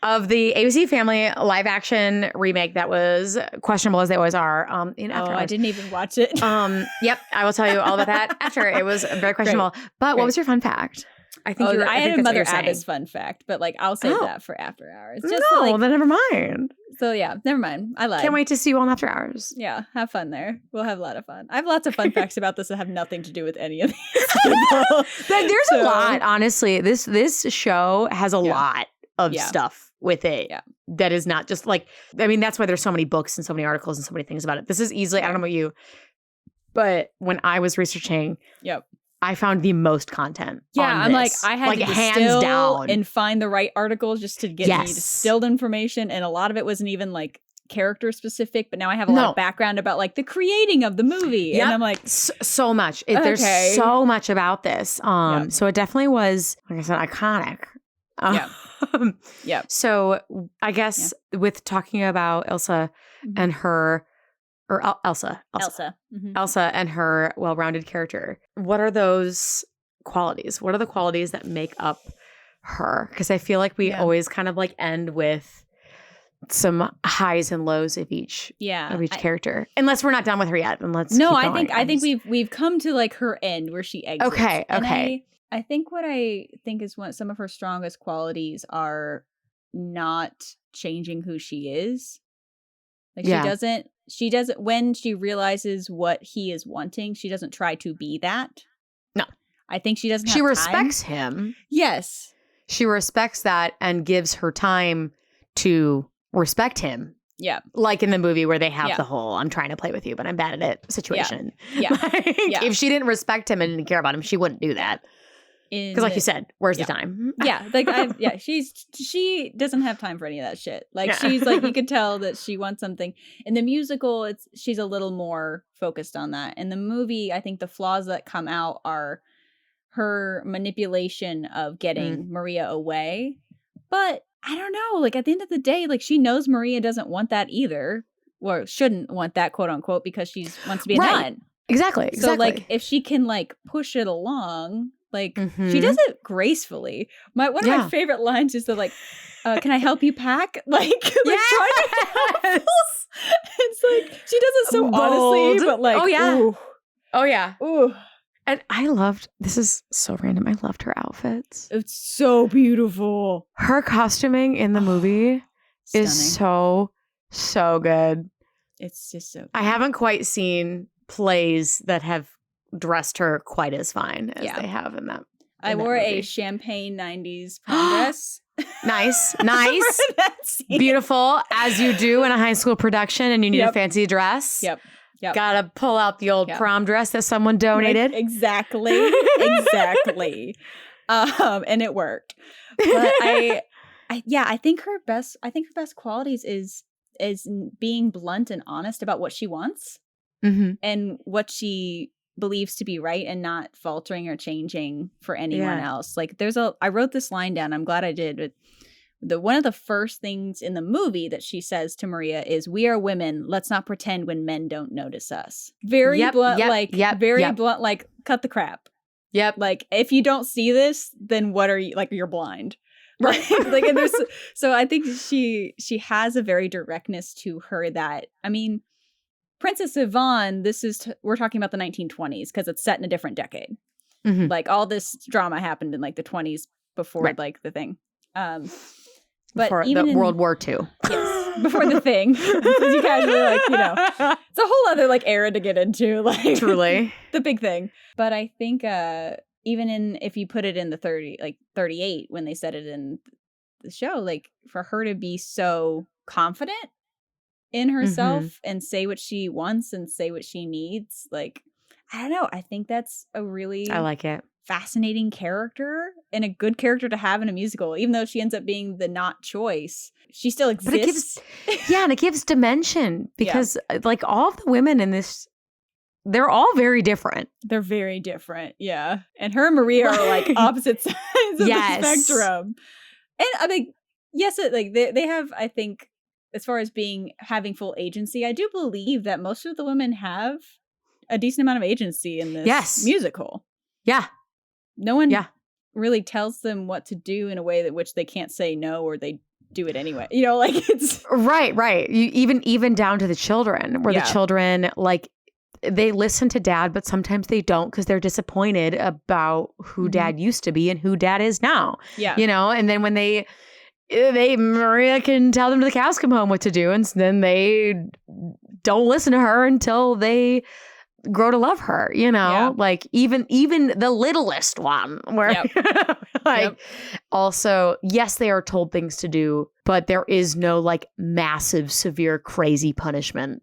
Speaker 2: of the ABC Family live action remake that was questionable as they always are.
Speaker 1: I didn't even watch it.
Speaker 2: Yep, I will tell you all about that after. It was very questionable. Great. But what was your fun fact?
Speaker 1: I think I had a Mother Abbess fun fact, but like I'll save that for after hours.
Speaker 2: Just then never mind.
Speaker 1: So yeah, never mind. I lied.
Speaker 2: Can't wait to see you on After Hours.
Speaker 1: Yeah, have fun there. We'll have a lot of fun. I have lots of fun facts about this that have nothing to do with any of these people.
Speaker 2: There's a lot, honestly. This show has a lot of stuff with it that is not just like, I mean, that's why there's so many books and so many articles and so many things about it. This is easily, I don't know about you, but when I was researching, I found the most content.
Speaker 1: I'm like, I had to
Speaker 2: hands down
Speaker 1: and find the right articles just to get me distilled information. And a lot of it wasn't even like character specific, but now I have a lot of background about like the creating of the movie. And I'm like,
Speaker 2: so much. There's so much about this. So it definitely was, like I said, iconic. So I guess with talking about Elsa and her, or Elsa.
Speaker 1: Mm-hmm.
Speaker 2: Elsa and her well-rounded character. What are those qualities? What are the qualities that make up her? Because I feel like we always kind of like end with some highs and lows of each character. Unless we're not done with her yet.
Speaker 1: I think we've come to like her end where she exits.
Speaker 2: Okay.
Speaker 1: And I think what I think is some of her strongest qualities are not changing who she is. Like she doesn't, when she realizes what he is wanting, she doesn't try to be that.
Speaker 2: No.
Speaker 1: I think she doesn't have
Speaker 2: She respects him.
Speaker 1: Yes.
Speaker 2: She respects that and gives her time to respect him.
Speaker 1: Yeah.
Speaker 2: Like in the movie where they have the whole, I'm trying to play with you, but I'm bad at it situation.
Speaker 1: Yeah.
Speaker 2: If she didn't respect him and didn't care about him, she wouldn't do that. Because like you said, where's the time?
Speaker 1: She doesn't have time for any of that shit. Like she's like, you could tell that she wants something. In the musical, she's a little more focused on that. In the movie, I think the flaws that come out are her manipulation of getting Maria away. But I don't know, like at the end of the day, like she knows Maria doesn't want that either, or shouldn't want that, quote unquote, because she wants to be a nun.
Speaker 2: Exactly.
Speaker 1: So like if she can like push it along. Like she does it gracefully. One of my favorite lines is like, "Can I help you pack?" Like trying to help. It's like she does it so honestly, but like, ooh.
Speaker 2: And this is so random. I loved her outfits.
Speaker 1: It's so beautiful.
Speaker 2: Her costuming in the movie is so good.
Speaker 1: It's just so good.
Speaker 2: I haven't quite seen plays that have dressed her quite as fine as they have in that.
Speaker 1: I wore a champagne 90s prom dress.
Speaker 2: Nice. Beautiful, as you do in a high school production and you need a fancy dress.
Speaker 1: Yep.
Speaker 2: Gotta pull out the old prom dress that someone donated.
Speaker 1: Exactly. And it worked. But I think her best qualities is being blunt and honest about what she wants and what she believes to be right and not faltering or changing for anyone else. Like I wrote this line down. I'm glad I did. One of the first things in the movie that she says to Maria is, "We are women. Let's not pretend when men don't notice us." Very blunt, blunt, like cut the crap.
Speaker 2: Yep.
Speaker 1: Like if you don't see this, then what are you, like you're blind. Right. And there's, so I think she has a very directness to her that, I mean, Princess Yvonne, we're talking about the 1920s because it's set in a different decade. Like all this drama happened in like the 20s before like the thing. But
Speaker 2: before
Speaker 1: even
Speaker 2: World War II.
Speaker 1: before the thing. You guys were like, it's a whole other like era to get into. Like
Speaker 2: Truly.
Speaker 1: the big thing. But I think even if you put it in the 38 when they said it in the show, like for her to be so confident in herself and say what she wants and say what she needs, like, I don't know. I think that's a really
Speaker 2: I like it.
Speaker 1: fascinating character and a good character to have in a musical. Even though she ends up being the not choice, she still exists.
Speaker 2: But it gives, and it gives dimension because like all of the women in this, they're all very different.
Speaker 1: They're very different. Yeah. And her and Maria are like opposite sides of the spectrum. And I mean, yes, they have, I think, as far as having full agency, I do believe that most of the women have a decent amount of agency in this musical. Yeah. No one really tells them what to do in a way that which they can't say no, or they do it anyway. Like it's
Speaker 2: right. You even down to the children, where the children, like, they listen to dad, but sometimes they don't because they're disappointed about who dad used to be and who dad is now. Yeah. And then when Maria can tell them to the cows come home what to do, and then they don't listen to her until they grow to love her, like even the littlest one where also, yes, they are told things to do, but there is no like massive, severe, crazy punishment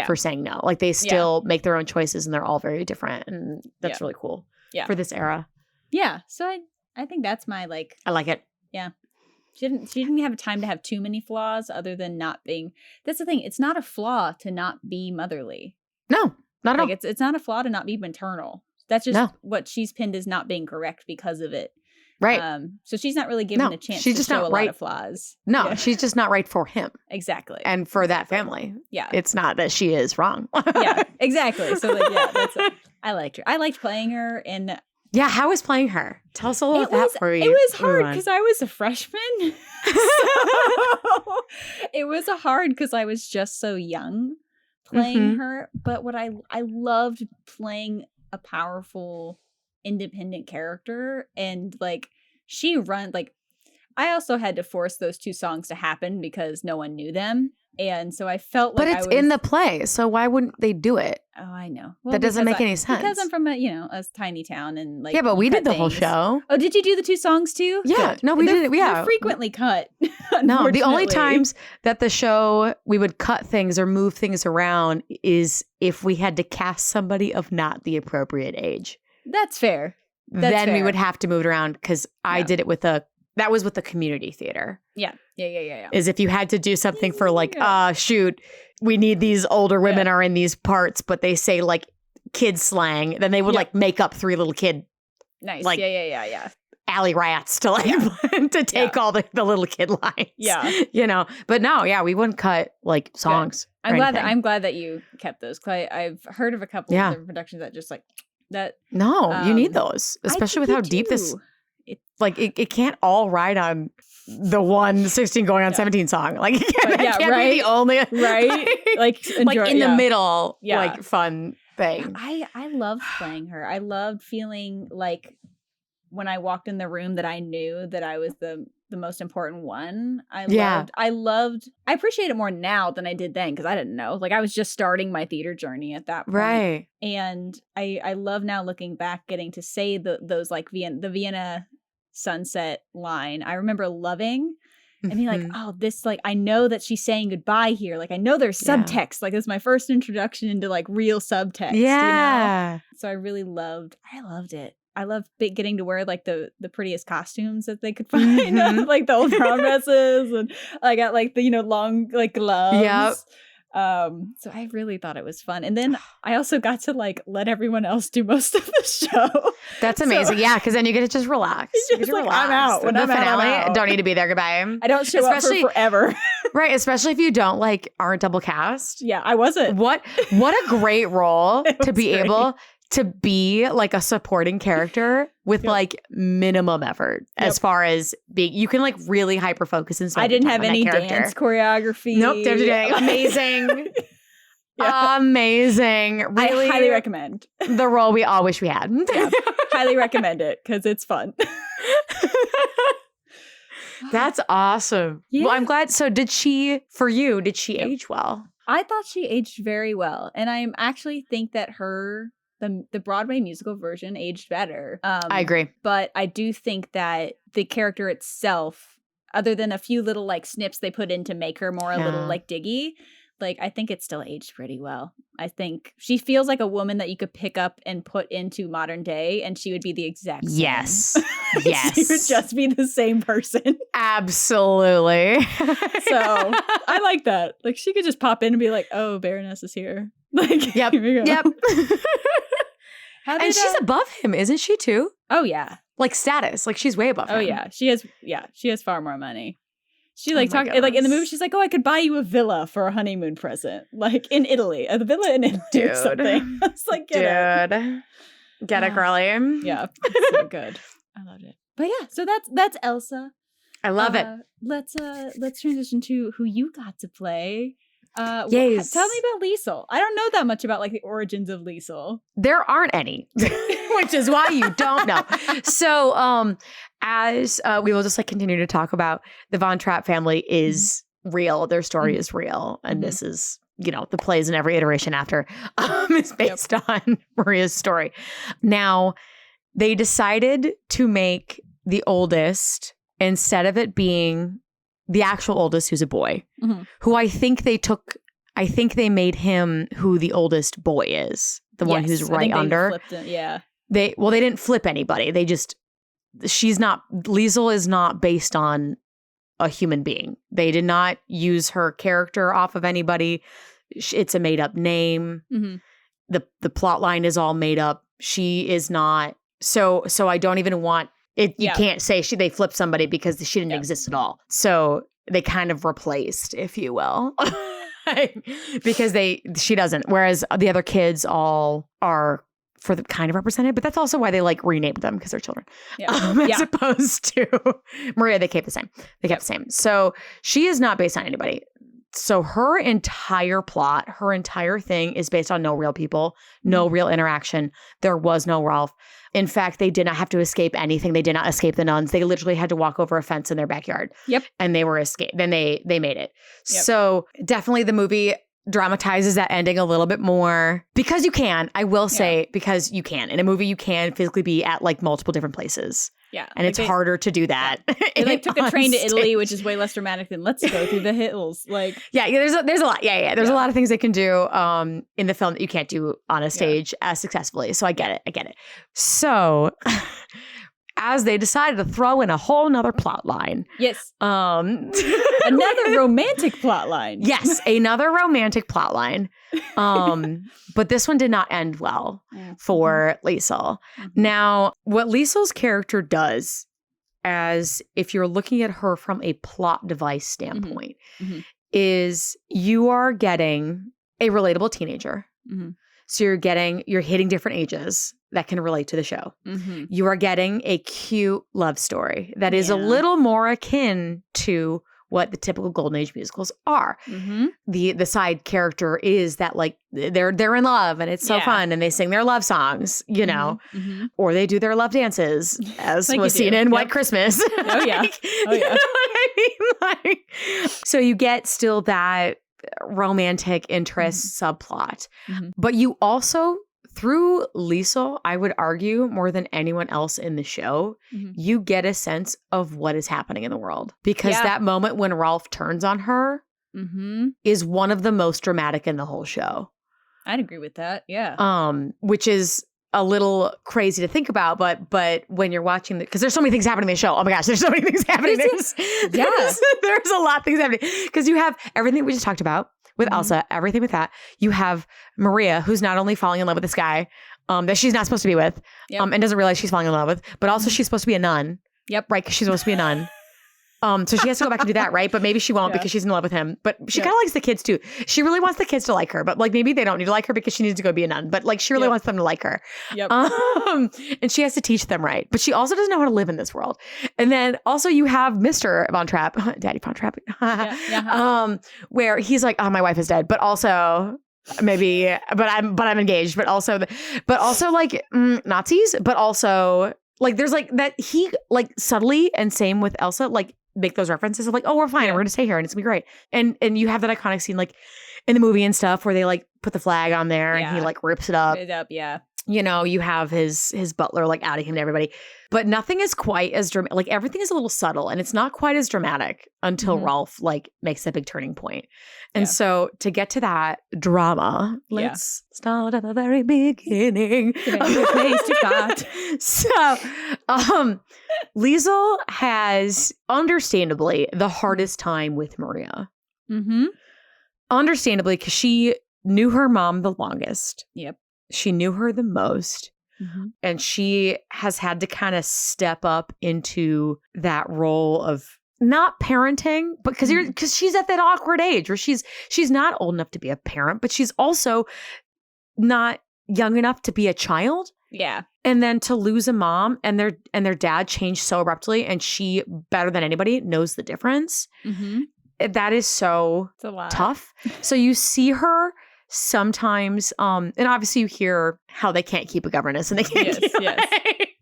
Speaker 2: for saying no. Like they still make their own choices and they're all very different. And that's really cool for this era.
Speaker 1: Yeah. So I think that's my like,
Speaker 2: I like it.
Speaker 1: Yeah. She didn't have time to have too many flaws other than not being, that's the thing. It's not a flaw to not be motherly.
Speaker 2: No. Not at all.
Speaker 1: It's not a flaw to not be maternal. That's just what she's pinned as not being correct because of it. Right. So she's not really given a chance to show a lot of flaws.
Speaker 2: No, she's just not right for him.
Speaker 1: Exactly.
Speaker 2: And for that family. Yeah. It's not that she is wrong.
Speaker 1: Yeah, exactly. So I liked her. I liked playing her. And
Speaker 2: yeah, how was playing her? Tell us a little about that for you.
Speaker 1: It was hard because I was a freshman. So it was hard because I was just so young playing her. But what I loved playing a powerful, independent character, and like she I also had to force those two songs to happen because no one knew them, and so I felt like,
Speaker 2: but it's in the play, so why wouldn't they do it?
Speaker 1: Oh, I know.
Speaker 2: Well, that doesn't make any sense
Speaker 1: because I'm from a tiny town, and like
Speaker 2: but we did the whole show.
Speaker 1: Oh, did you do the two songs too?
Speaker 2: Yeah,
Speaker 1: good.
Speaker 2: No, we did. Yeah,
Speaker 1: they're frequently cut.
Speaker 2: No, the only times that the show we would cut things or move things around is if we had to cast somebody of not the appropriate age.
Speaker 1: That's fair.
Speaker 2: Then we would have to move it around because I did it with that was with the community theater.
Speaker 1: Yeah.
Speaker 2: Is if you had to do something for like, shoot, we need these older women are in these parts, but they say like kid slang, then they would like make up three little kid.
Speaker 1: Nice.
Speaker 2: Like,
Speaker 1: yeah.
Speaker 2: alley rats to like to take all the little kid lines. Yeah. But no, we wouldn't cut like songs.
Speaker 1: I'm glad that you kept those. I've heard of a couple of different productions that just like that.
Speaker 2: No, you need those, especially with how deep this. It can't all ride on the 16 going on 17 song. Like it can't be the only
Speaker 1: right. Like
Speaker 2: in the middle, like fun ththing.
Speaker 1: I loved playing her. I loved feeling like when I walked in the room that I knew that I was the most important one. I appreciate it more now than I did then because I didn't know. Like I was just starting my theater journey at that point. Right. And I love now looking back getting to say those like the Vienna Sunset line. I remember loving and being like, oh, this like I know that she's saying goodbye here. Like I know there's subtext. Like this is my first introduction into like real subtext. Yeah. So I loved it. I loved getting to wear like the prettiest costumes that they could find, like the old prom dresses, and I got like the long like gloves. Yep. So I really thought it was fun, and then I also got to like let everyone else do most of the show.
Speaker 2: That's amazing, because then you get to just relax.
Speaker 1: Just like, I'm out. When the
Speaker 2: finale, don't need to be there. Goodbye.
Speaker 1: I don't show up for forever.
Speaker 2: Right, especially if you aren't double cast.
Speaker 1: Yeah, I wasn't.
Speaker 2: What a great role to be able to be like a supporting character with like minimum effort as far as being, you can like really hyper focus and stuff.
Speaker 1: I didn't have any dance choreography.
Speaker 2: Nope. Amazing. Amazing. Really,
Speaker 1: I highly recommend
Speaker 2: the role we all wish we had.
Speaker 1: Highly recommend it because it's fun.
Speaker 2: That's awesome.
Speaker 1: Yeah.
Speaker 2: Well, I'm glad. So did she age well?
Speaker 1: I thought she aged very well. And I actually think that the Broadway musical version aged better.
Speaker 2: I agree.
Speaker 1: But I do think that the character itself, other than a few little like snips they put in to make her more a little like diggy, like I think it still aged pretty well. I think she feels like a woman that you could pick up and put into modern day and she would be the exact same.
Speaker 2: Yes. Yes.
Speaker 1: She would just be the same person.
Speaker 2: Absolutely.
Speaker 1: So I like that. Like she could just pop in and be like, "Oh, Baroness is here." Like,
Speaker 2: yep.
Speaker 1: Here we go.
Speaker 2: Yep. And she's above him, isn't she too?
Speaker 1: Oh yeah.
Speaker 2: Like status. Like she's way above him.
Speaker 1: Oh yeah. She has far more money. She like talked like in the movie. She's like, "Oh, I could buy you a villa for a honeymoon present, like in Italy, a villa in Italy or something." I was like, "Get
Speaker 2: it, girly."
Speaker 1: Yeah, it's so good. I loved it. But yeah, so that's Elsa.
Speaker 2: I love it.
Speaker 1: Let's transition to who you got to play.
Speaker 2: Yes.
Speaker 1: Tell me about Liesl. I don't know that much about like the origins of Liesl.
Speaker 2: There aren't any, which is why you don't know. So, as we will just like continue to talk about, the Von Trapp family is real. Their story is real, and this is, you know, the plays and every iteration after is based on Maria's story. Now, they decided to make the oldest, instead of it being the actual oldest, who's a boy, who I think they made him who the oldest boy is, the one who's right under. They didn't flip anybody. They just, Liesl is not based on a human being. They did not use her character off of anybody. It's a made up name. The plot line is all made up. She is not. So I don't even want it. You can't say they flipped somebody because she didn't exist at all. So they kind of replaced, if you will, because she doesn't. Whereas the other kids all are for the kind of represented, but that's also why they like renamed them because they're children. As opposed to Maria, they kept the same. So she is not based on anybody. So her entire plot, her entire thing is based on no real people, no real interaction. There was no Rolf. In fact, they did not have to escape anything. They did not escape the nuns. They literally had to walk over a fence in their backyard. And they were escaped. Then they made it. So definitely the movie dramatizes that ending a little bit more because you can. I will say because you can. In a movie, you can physically be at like multiple different places. Yeah. And like it's harder to do that.
Speaker 1: They like took a train to Italy, which is way less dramatic than let's go through the hills. Like
Speaker 2: there's a lot. There's a lot of things they can do in the film that you can't do on a stage as successfully. So I get it. So as they decided to throw in a whole nother plot line.
Speaker 1: Yes. Another romantic plot line.
Speaker 2: Yes, another romantic plot line. But this one did not end well for Liesl. Now, what Liesl's character does, as if you're looking at her from a plot device standpoint, is you are getting a relatable teenager. So you're hitting different ages that can relate to the show. You are getting a cute love story that is a little more akin to what the typical Golden Age musicals are. The side character is that like they're in love and it's so fun and they sing their love songs, you know, or they do their love dances as like was seen in White Christmas.
Speaker 1: Oh yeah.
Speaker 2: You know what I mean? Like, so you get still that romantic interest subplot, but you also, through Liesl, I would argue more than anyone else in the show, you get a sense of what is happening in the world because that moment when Rolf turns on her is one of the most dramatic in the whole show.
Speaker 1: I'd agree with that. Yeah.
Speaker 2: Which is a little crazy to think about, but when you're watching because there's so many things happening in the show. Oh my gosh, there's so many things happening. There's a lot of things happening because you have everything we just talked about with Elsa, everything with that. You have Maria, who's not only falling in love with this guy that she's not supposed to be with and doesn't realize she's falling in love with, but also she's supposed to be a nun. Right, because she's supposed to be a nun. So she has to go back and do that, right? But maybe she won't because she's in love with him. But she kind of likes the kids too. She really wants the kids to like her, but like maybe they don't need to like her because she needs to go be a nun. But like she really wants them to like her. And she has to teach them right. But she also doesn't know how to live in this world. And then also you have Mr. Von Trapp, Daddy Von Trapp, where he's like, oh, my wife is dead, but also maybe, but I'm engaged, but also like Nazis, but also like there's like that he like subtly and same with Elsa, like make those references of like, oh, we're fine.
Speaker 1: Yeah.
Speaker 2: We're going to stay here and it's going to be great. And you have that iconic scene like in the movie and stuff where they like put the flag on there and he like rips it up.
Speaker 1: Yeah.
Speaker 2: You know, you have his butler like outing him to everybody. But nothing is quite as dramatic. Like everything is a little subtle and it's not quite as dramatic until Rolf like makes that big turning point. And so to get to that drama, let's start at the very beginning.
Speaker 1: Place to start.
Speaker 2: So Liesl has understandably the hardest time with Maria. Understandably, because she knew her mom the longest.
Speaker 1: Yep.
Speaker 2: She knew her the most. And she has had to kind of step up into that role of not parenting, but because she's at that awkward age where she's not old enough to be a parent, but she's also not young enough to be a child.
Speaker 1: Yeah.
Speaker 2: And then to lose a mom and their dad changed so abruptly, and she, better than anybody, knows the difference. That is so tough. So you see her sometimes, and obviously you hear how they can't keep a governess and they can't keep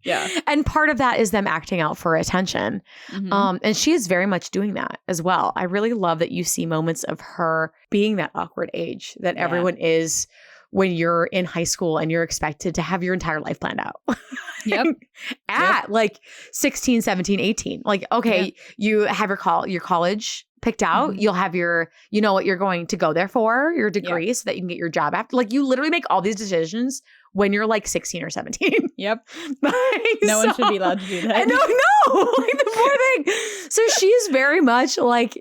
Speaker 1: Yeah.
Speaker 2: And part of that is them acting out for attention. And she is very much doing that as well. I really love that you see moments of her being that awkward age that everyone is when you're in high school and you're expected to have your entire life planned out. At like 16, 17, 18. Like, okay, you have your college picked out. You'll have you know what you're going to go there for, your degree, so that you can get your job after. Like you literally make all these decisions when you're like 16 or 17.
Speaker 1: Yep.
Speaker 2: Like,
Speaker 1: no one should be allowed to do that.
Speaker 2: No. Like the poor thing. So she's very much like,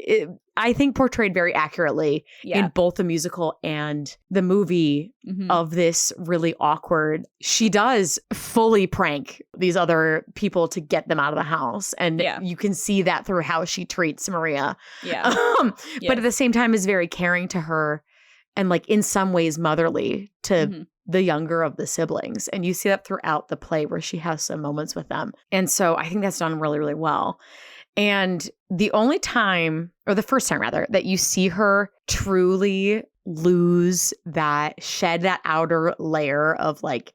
Speaker 2: I think portrayed very accurately in both the musical and the movie of this really awkward. She does fully prank these other people to get them out of the house. And you can see that through how she treats Maria. But at the same time is very caring to her and like in some ways motherly to the younger of the siblings. And you see that throughout the play where she has some moments with them. And so I think that's done really, really well. And the only time, or the first time rather, that you see her truly shed that outer layer of like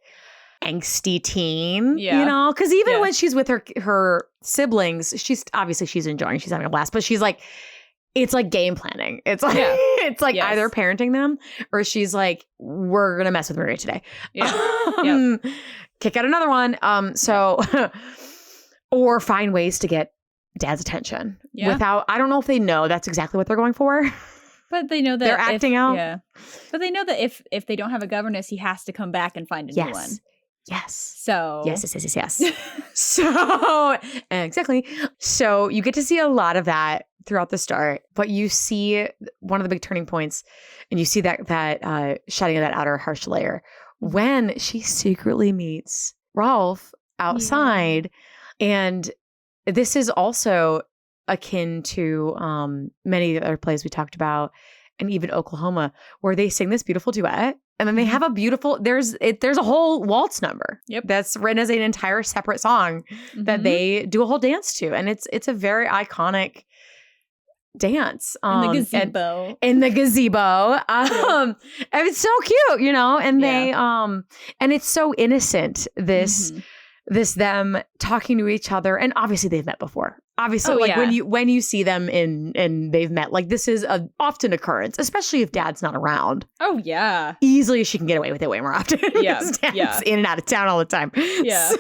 Speaker 2: angsty teen, you know, because even when she's with her siblings, she's enjoying, she's having a blast, but she's like, it's like game planning. It's like either parenting them or she's like, we're gonna mess with Maria today. Kick out another one. Or find ways to get dad's attention without. I don't know if they know that's exactly what they're going for.
Speaker 1: But they know that
Speaker 2: they're acting out.
Speaker 1: Yeah. But they know that if they don't have a governess, he has to come back and find a new one.
Speaker 2: Yes.
Speaker 1: So.
Speaker 2: Yes. So, exactly. So you get to see a lot of that throughout the start, but you see one of the big turning points and you see that shedding of that outer harsh layer when she secretly meets Rolf outside. And this is also akin to many of the other plays we talked about, and even Oklahoma, where they sing this beautiful duet. And then they have a beautiful, there's a whole waltz number that's written as an entire separate song that they do a whole dance to. And it's a very iconic dance.
Speaker 1: In the gazebo.
Speaker 2: And it's so cute, you know, and they, and it's so innocent, this them talking to each other. And obviously they've met before. Obviously, when you see them and they've met, like this is a often occurrence, especially if dad's not around.
Speaker 1: Oh yeah,
Speaker 2: easily she can get away with it way more often. Dad's in and out of town all the time.
Speaker 1: Yeah,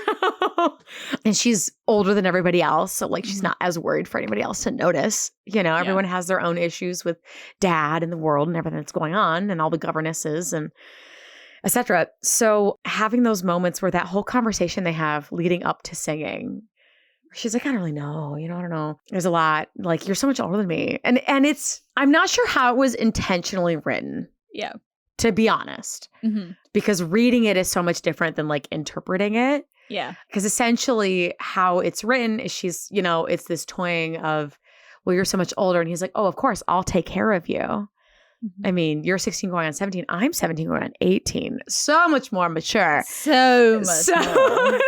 Speaker 2: and she's older than everybody else, so like she's not as worried for anybody else to notice. You know, everyone has their own issues with dad and the world and everything that's going on, and all the governesses and etc. So having those moments where that whole conversation they have leading up to singing. She's like, I don't really know. You know, I don't know. There's a lot. Like, you're so much older than me. And I'm not sure how it was intentionally written.
Speaker 1: Yeah.
Speaker 2: To be honest. Because reading it is so much different than like interpreting it.
Speaker 1: Yeah.
Speaker 2: Because essentially how it's written is she's, you know, it's this toying of, well, you're so much older. And he's like, oh, of course, I'll take care of you. I mean, you're 16 going on 17. I'm 17 going on 18. So much more mature.
Speaker 1: So much more.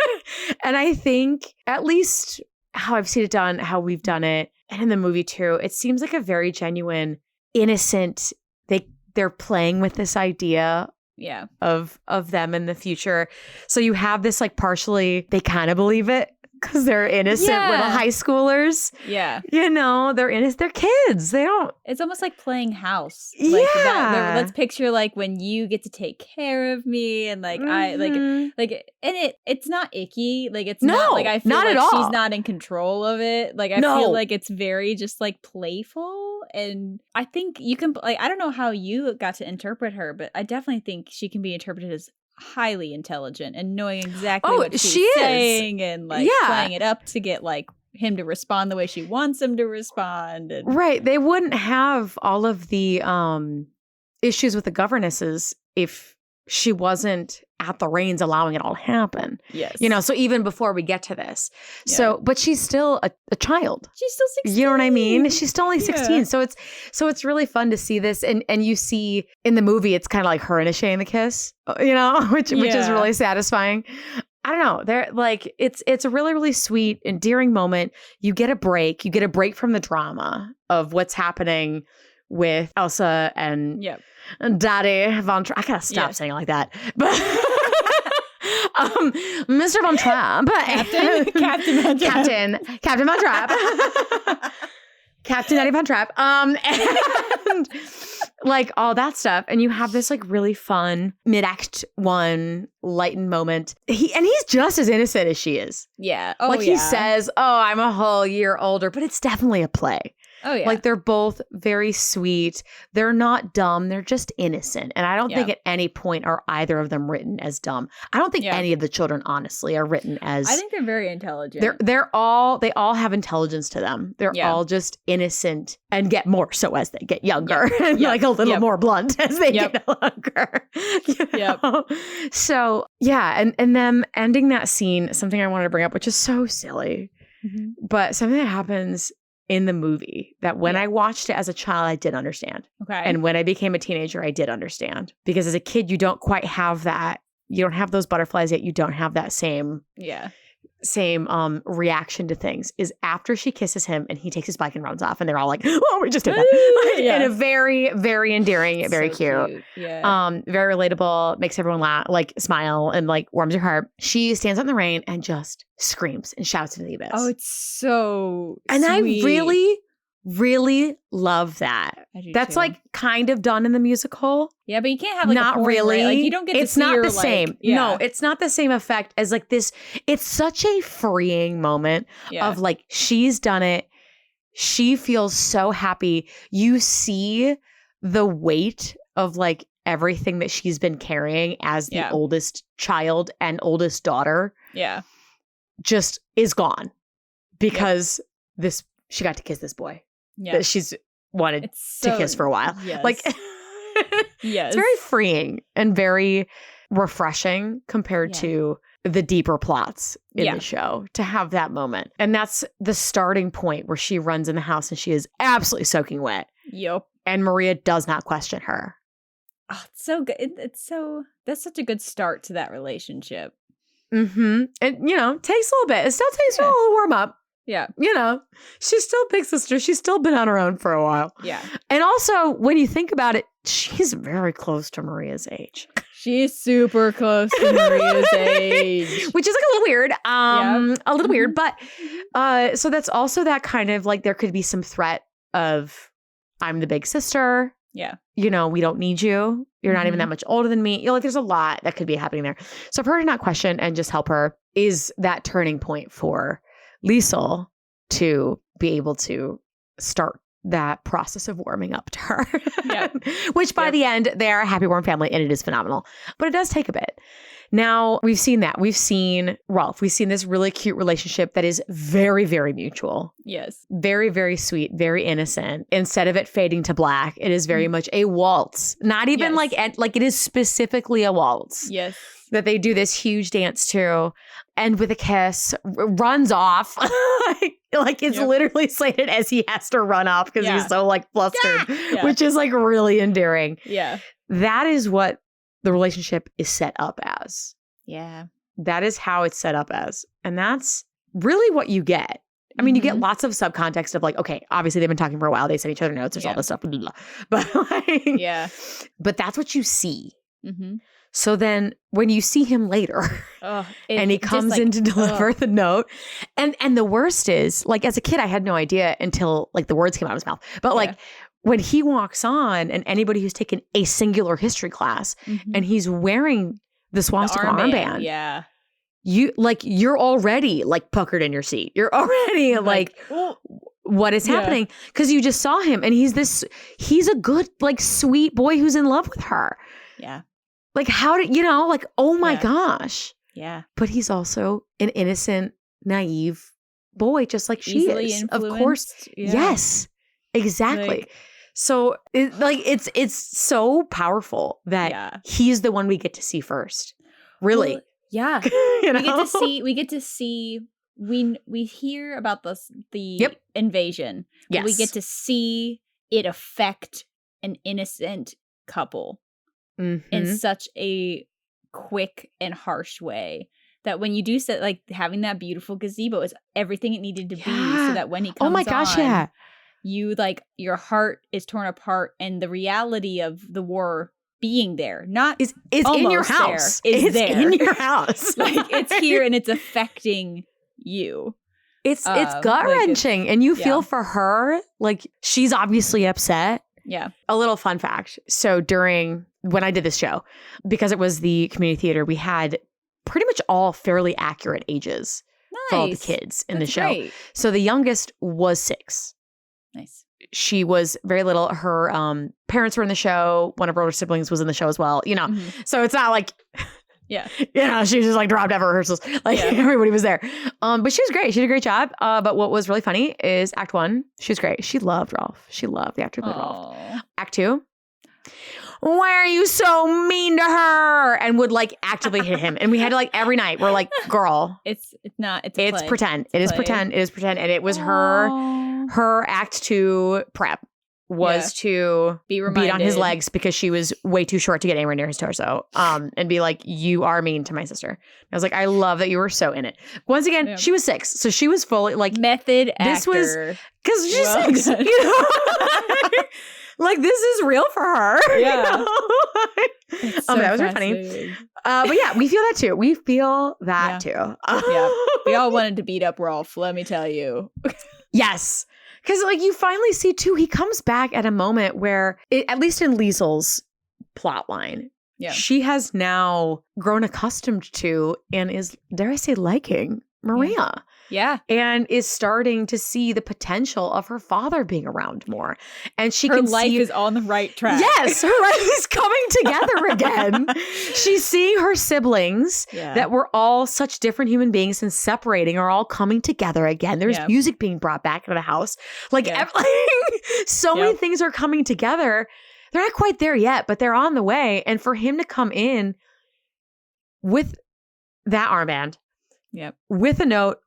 Speaker 2: And I think at least how I've seen it done, how we've done it, and in the movie too, it seems like a very genuine, innocent, they're playing with this idea of them in the future. So you have this like partially, they kind of believe it. because they're innocent little high schoolers.
Speaker 1: Yeah.
Speaker 2: You know, they're innocent. They're kids. They don't.
Speaker 1: It's almost like playing house.
Speaker 2: Yeah.
Speaker 1: Let's picture like when you get to take care of me and like I and it's not icky. Like it's not like I feel
Speaker 2: not
Speaker 1: like
Speaker 2: at all.
Speaker 1: she's not in control of it. Like I feel like it's very just like playful. And I think you can like I don't know how you got to interpret her, but I definitely think she can be interpreted as highly intelligent and knowing exactly what she's saying and like playing it up to get like him to respond the way she wants him to respond. And
Speaker 2: right. They wouldn't have all of the issues with the governesses if she wasn't at the reins allowing it all to happen.
Speaker 1: Yes.
Speaker 2: You know, so even before we get to this. Yeah. So, but she's still a child.
Speaker 1: She's still 16.
Speaker 2: You know what I mean? She's still only 16. Yeah. So it's really fun to see this. And you see in the movie, it's kind of like her initiating the kiss, you know, which is really satisfying. I don't know. They're like, it's a really, really sweet, endearing moment. You get a break. You get a break from the drama of what's happening with Elsa and Daddy Von Trapp. I gotta stop saying it like that. But Mr. Von Trapp. Captain Von Trapp. Captain Von Trapp. Captain Daddy Von Trapp. And like all that stuff. And you have this like really fun mid-act one lightened moment. He's just as innocent as she is.
Speaker 1: Yeah.
Speaker 2: He says, I'm a whole year older, but it's definitely a play.
Speaker 1: Oh, yeah.
Speaker 2: Like they're both very sweet. They're not dumb. They're just innocent. And I don't think at any point are either of them written as dumb. I don't think any of the children, honestly, are written as.
Speaker 1: I think they're very intelligent.
Speaker 2: They all have intelligence to them. They're all just innocent and get more so as they get younger and like a little more blunt as they get younger. You know? So, and them ending that scene, something I wanted to bring up, which is so silly, but something that happens in the movie that when I watched it as a child, I did understand. Okay. And when I became a teenager, I did understand. Because as a kid, you don't quite have that. You don't have those butterflies yet. You don't have that same reaction to things. Is after she kisses him and he takes his bike and runs off and they're all like, oh, we just did that. In a very, very endearing, very cute. Yeah. Very relatable, makes everyone laugh, like smile and like warms your heart. She stands out in the rain and just screams and shouts into the abyss.
Speaker 1: Oh, it's so
Speaker 2: and
Speaker 1: sweet.
Speaker 2: I really, really love that. That's
Speaker 1: too.
Speaker 2: Like kind of done in the musical.
Speaker 1: Yeah, but you can't have like
Speaker 2: not
Speaker 1: a
Speaker 2: really.
Speaker 1: Like, you don't get to
Speaker 2: it's
Speaker 1: see
Speaker 2: not
Speaker 1: her,
Speaker 2: the same. No, it's not the same effect as like this. It's such a freeing moment of like she's done it. She feels so happy. You see the weight of like everything that she's been carrying as the oldest child and oldest daughter. Yeah. Just is gone because she got to kiss this boy that she's wanted to kiss for a while. Yes. Like, it's very freeing and very refreshing compared to the deeper plots in the show to have that moment. And that's the starting point where she runs in the house and she is absolutely soaking wet. Yep. And Maria does not question her.
Speaker 1: Oh, it's so good. That's such a good start to that relationship.
Speaker 2: Mm-hmm. And, you know, takes a little bit. It still takes a little warm up.
Speaker 1: Yeah.
Speaker 2: You know, she's still big sister. She's still been on her own for a while. Yeah. And also, when you think about it, she's very close to Maria's age.
Speaker 1: She's super close to Maria's age.
Speaker 2: Which is like a little weird. A little weird. But so that's also that kind of like there could be some threat of I'm the big sister. Yeah. You know, we don't need you. You're not even that much older than me. You know, like there's a lot that could be happening there. So for her to not question and just help her is that turning point for Liesl to be able to start that process of warming up to her. Yep. Which by the end, they are a happy, warm family and it is phenomenal. But it does take a bit. Now, we've seen that. We've seen Rolf. We've seen this really cute relationship that is very, very mutual. Yes. Very, very sweet, very innocent. Instead of it fading to black, it is very much a waltz. Not even like it is specifically a waltz. Yes. That they do this huge dance to, and with a kiss, runs off. like it's literally slated as he has to run off because he's so like flustered, which is like really endearing. Yeah. That is what the relationship is set up as. Yeah. That is how it's set up as. And that's really what you get. I mean, you get lots of subcontext of like, okay, obviously they've been talking for a while. They sent each other notes. There's all this stuff. Blah, blah, blah. But like, but that's what you see.
Speaker 1: Mm-hmm.
Speaker 2: So then when you see him later and he comes in to deliver the note, and the worst is, like, as a kid, I had no idea until like the words came out of his mouth. But like when he walks on, and anybody who's taken a singular history class and he's wearing the swastika armband, you're already like puckered in your seat. You're already like what is happening? Because you just saw him, and he's a good, like, sweet boy who's in love with her.
Speaker 1: Yeah.
Speaker 2: Like, how did, like, oh my gosh.
Speaker 1: Yeah.
Speaker 2: But he's also an innocent, naive boy, just like she
Speaker 1: Easily
Speaker 2: is.
Speaker 1: influenced.
Speaker 2: Of course.
Speaker 1: Yeah.
Speaker 2: Yes, exactly.
Speaker 1: Like,
Speaker 2: so it's so powerful that he's the one we get to see first. Really.
Speaker 1: Well, yeah. We get to see we hear about the invasion.
Speaker 2: Yes.
Speaker 1: We get to see it affect an innocent couple in such a quick and harsh way that when you do say, like, having that beautiful gazebo is everything it needed to be, so that when he comes you, like, your heart is torn apart, and the reality of the war being there, not
Speaker 2: is in your house.
Speaker 1: It's there
Speaker 2: in your house.
Speaker 1: Like, it's here and it's affecting you.
Speaker 2: It's gut-wrenching, and you feel for her. Like, she's obviously upset.
Speaker 1: Yeah.
Speaker 2: A little fun fact. So when I did this show, because it was the community theater, we had pretty much all fairly accurate ages for all the kids in the show.
Speaker 1: Great.
Speaker 2: So the youngest was 6.
Speaker 1: Nice.
Speaker 2: She was very little. Her parents were in the show. One of her older siblings was in the show as well. So it's not like...
Speaker 1: Yeah.
Speaker 2: She was just like dropped out of rehearsals. Like everybody was there. But she was great. She did a great job. But what was really funny is Act 1, she was great. She loved Rolf. She loved the actor who played Rolf. Act 2, why are you so mean to her? And would like actively hit him. And we had to, like, every night, we're like, girl.
Speaker 1: It's
Speaker 2: pretend. It is pretend. And it was her Act 2 prep. Was to
Speaker 1: be
Speaker 2: beat on his legs because she was way too short to get anywhere near his torso. And be like, you are mean to my sister. I was like, I love that you were so in it. Once again, she was 6. So she was fully like
Speaker 1: method actor.
Speaker 2: This was because she's 6. Like, this is real for her.
Speaker 1: Yeah.
Speaker 2: So that was really funny. But yeah, we feel that too. We feel that too.
Speaker 1: We all wanted to beat up Rolf, let me tell you.
Speaker 2: Yes. Because, like, you finally see, too, he comes back at a moment where, at least in Liesl's plot line, she has now grown accustomed to and is, dare I say, liking Maria.
Speaker 1: Yeah.
Speaker 2: And is starting to see the potential of her father being around more. And she
Speaker 1: her
Speaker 2: can
Speaker 1: life
Speaker 2: see...
Speaker 1: is on the right track.
Speaker 2: Yes, her life is coming together again. She's seeing her siblings that were all such different human beings and separating are all coming together again. There's music being brought back into the house. Like, so many things are coming together. They're not quite there yet, but they're on the way. And for him to come in with that armband, with a note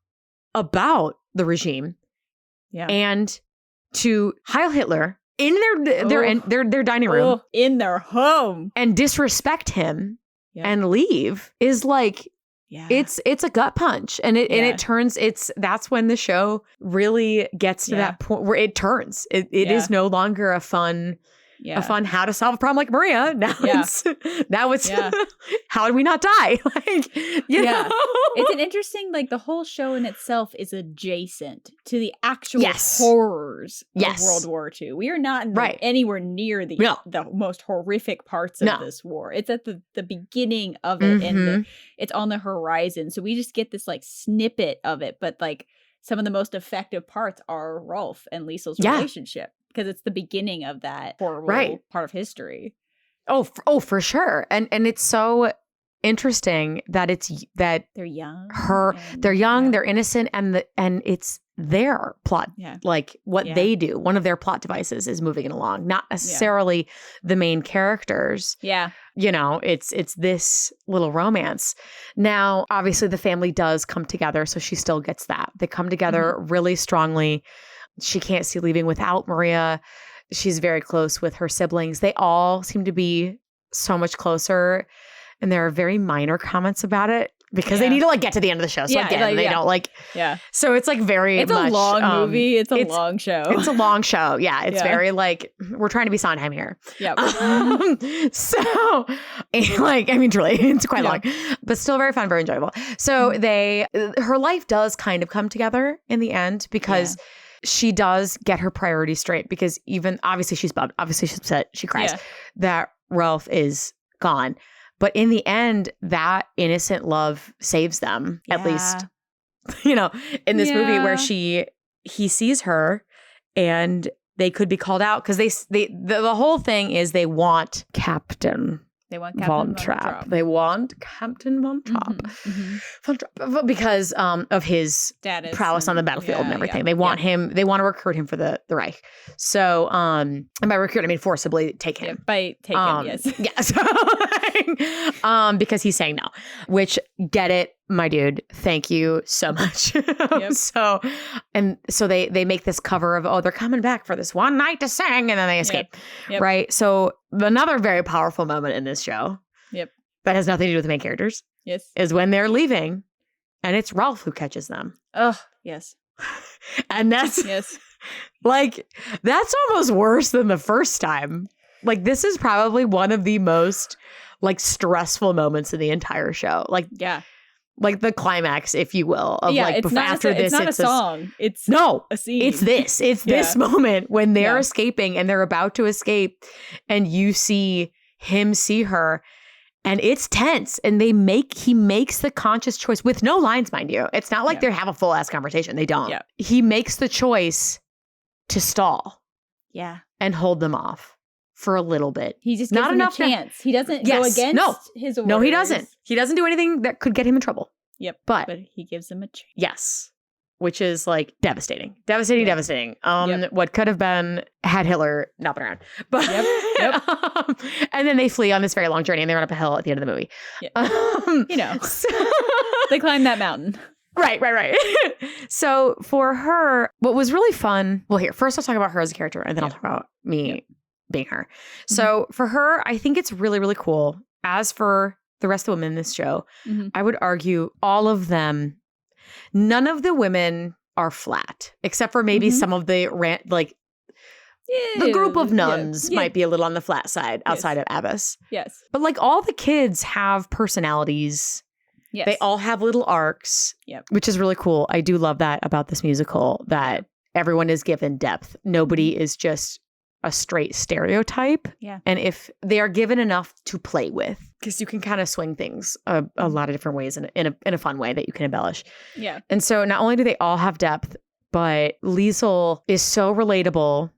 Speaker 2: about the regime, and to Heil Hitler in their dining room,
Speaker 1: in their home,
Speaker 2: and disrespect him and leave is like, it's a gut punch, and it turns. That's when the show really gets to that point where it turns. It is no longer a fun how to solve a problem like Maria. Now it's how did we not die? Like, you know?
Speaker 1: It's an interesting, like, the whole show in itself is adjacent to the actual horrors of World War II. We are not anywhere near the most horrific parts of this war. It's at the beginning of it, and it's on the horizon. So we just get this, like, snippet of it, but, like, some of the most effective parts are Rolf and Liesl's relationship. Because it's the beginning of that horrible part of history.
Speaker 2: Oh, for sure. And it's so interesting that
Speaker 1: they're young.
Speaker 2: They're young, they're innocent, and it's their plot. Yeah. Like what they do. One of their plot devices is moving it along, not necessarily the main characters.
Speaker 1: Yeah.
Speaker 2: It's this little romance. Now, obviously the family does come together, so she still gets that. They come together really strongly. She can't see leaving without Maria. She's very close with her siblings. They all seem to be so much closer. And there are very minor comments about it. because they need to like get to the end of the show. So again, like, they don't like.
Speaker 1: Yeah.
Speaker 2: So it's like very.
Speaker 1: It's
Speaker 2: much,
Speaker 1: a long movie. It's a long show.
Speaker 2: It's a long show. Yeah. It's very like we're trying to be Sondheim here.
Speaker 1: Yeah.
Speaker 2: So like I mean truly it's quite long, but still very fun, very enjoyable. So her life does kind of come together in the end because. She does get her priorities straight because even obviously she's bummed. Obviously she's upset. She cries that Ralph is gone. But in the end, that innocent love saves them, at least, you know, in this movie where he sees her and they could be called out because the whole thing is they want Captain. They want Captain Von Trapp. They want Captain Von Trapp. Von Trapp because of his status prowess on the battlefield and everything. They want him. They want to recruit him for the Reich. So, and by recruit, I mean forcibly take him.
Speaker 1: By take him, yes.
Speaker 2: Yes. Because he's saying no. Which, get it, my dude. Thank you so much. So they make this cover of, they're coming back for this one night to sing, and then they escape. Right? So another very powerful moment in this show. That has nothing to do with the main characters. Is when they're leaving, and it's Ralph who catches them.
Speaker 1: Oh, yes.
Speaker 2: And that's like that's almost worse than the first time. Like this is probably one of the most like stressful moments in the entire show. Like like the climax, if you will, of like
Speaker 1: it's not
Speaker 2: after this.
Speaker 1: It's not a song. It's a scene.
Speaker 2: It's this. It's this moment when they're escaping and they're about to escape, and you see him see her. And it's tense, and he makes the conscious choice with no lines, mind you. It's not like they have a full ass conversation. They don't. He makes the choice to stall. And hold them off for a little bit.
Speaker 1: He just gives them a chance. He doesn't go against his orders.
Speaker 2: No, he doesn't. He doesn't do anything that could get him in trouble. But
Speaker 1: he gives them a chance.
Speaker 2: Yes. Which is like devastating. Devastating. What could have been had Hitler not been around. But and then they flee on this very long journey and they run up a hill at the end of the movie.
Speaker 1: You know. They climb that mountain.
Speaker 2: Right. So for her, what was really fun, well, here, first I'll talk about her as a character and then I'll talk about me being her. So for her, I think it's really, really cool. As for the rest of the women in this show, I would argue all of them, none of the women are flat, except for maybe some of the the group of nuns might be a little on the flat side outside of Abbess. But like all the kids have personalities. They all have little arcs, which is really cool. I do love that about this musical, that everyone is given depth. Nobody is just a straight stereotype. And if they are given enough to play with, because you can kind of swing things a lot of different ways in a fun way that you can embellish. And so not only do they all have depth, but Liesl is so relatable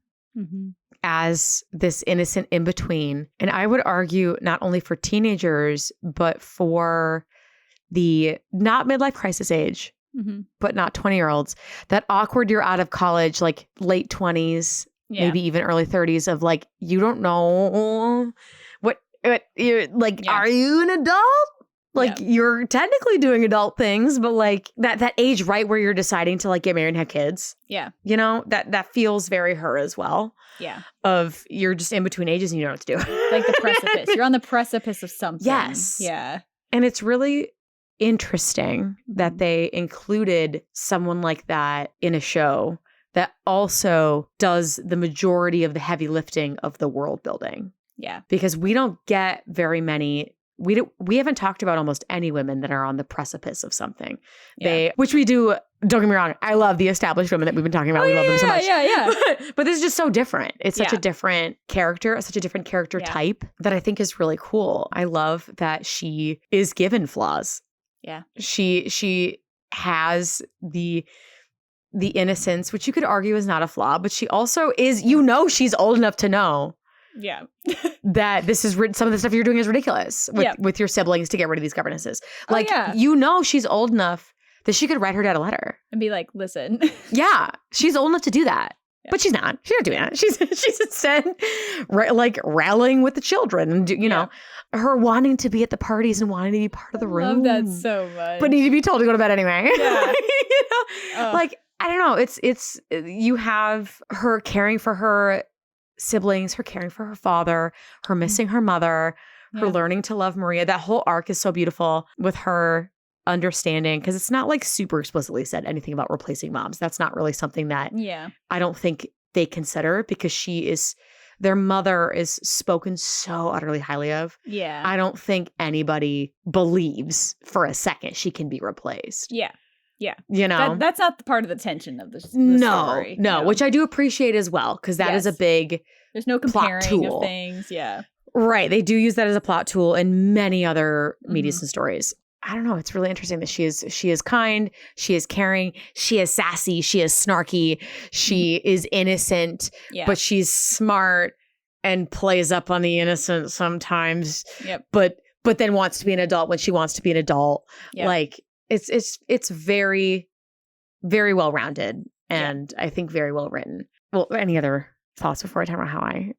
Speaker 2: as this innocent in-between. And I would argue not only for teenagers, but for the not midlife crisis age, but not 20-year-olds, that awkward you're out of college, like late 20s, maybe even early 30s of like, you don't know what you're like, are you an adult? Like you're technically doing adult things, but like that age, right, where you're deciding to like get married and have kids. You know, that feels very her as well. Of you're just in between ages and you don't know what to do.
Speaker 1: Like the precipice. You're on the precipice of something.
Speaker 2: And it's really interesting that they included someone like that in a show that also does the majority of the heavy lifting of the world building. Because we don't get very many, we haven't talked about almost any women that are on the precipice of something. Which we do, don't get me wrong, I love the established women that we've been talking about. We love them so much. But this is just so different. It's such a different character, such a different character type that I think is really cool. I love that she is given flaws. She has the innocence, which you could argue is not a flaw, but she also is, she's old enough to know that this is some of the stuff you're doing is ridiculous with your siblings to get rid of these governesses. Like, she's old enough that she could write her dad a letter
Speaker 1: and be like, listen.
Speaker 2: She's old enough to do that. But she's not. She's not doing that. She's instead like rallying with the children and, you know, her wanting to be at the parties and wanting to be part of the room.
Speaker 1: I love that so much.
Speaker 2: But need to be told to go to bed anyway. You know? Like, I don't know. It's you have her caring for her siblings, her caring for her father, her missing her mother, her learning to love Maria. That whole arc is so beautiful with her understanding, because it's not like super explicitly said anything about replacing moms. That's not really something that I don't think they consider, because their mother is spoken so utterly highly of.
Speaker 1: Yeah.
Speaker 2: I don't think anybody believes for a second she can be replaced.
Speaker 1: Yeah. Yeah.
Speaker 2: You know?
Speaker 1: That's not the part of the tension of the story.
Speaker 2: No, which I do appreciate as well, because that is a big
Speaker 1: There's no comparing of things. Yeah.
Speaker 2: Right. They do use that as a plot tool in many other medias and stories. I don't know. It's really interesting that she is kind, she is caring, she is sassy, she is snarky, she is innocent, but she's smart and plays up on the innocent sometimes.
Speaker 1: Yep.
Speaker 2: But then wants to be an adult when she wants to be an adult. Yep. Like it's very, very well rounded, and I think very well written. Well, any other thoughts before I talk about how I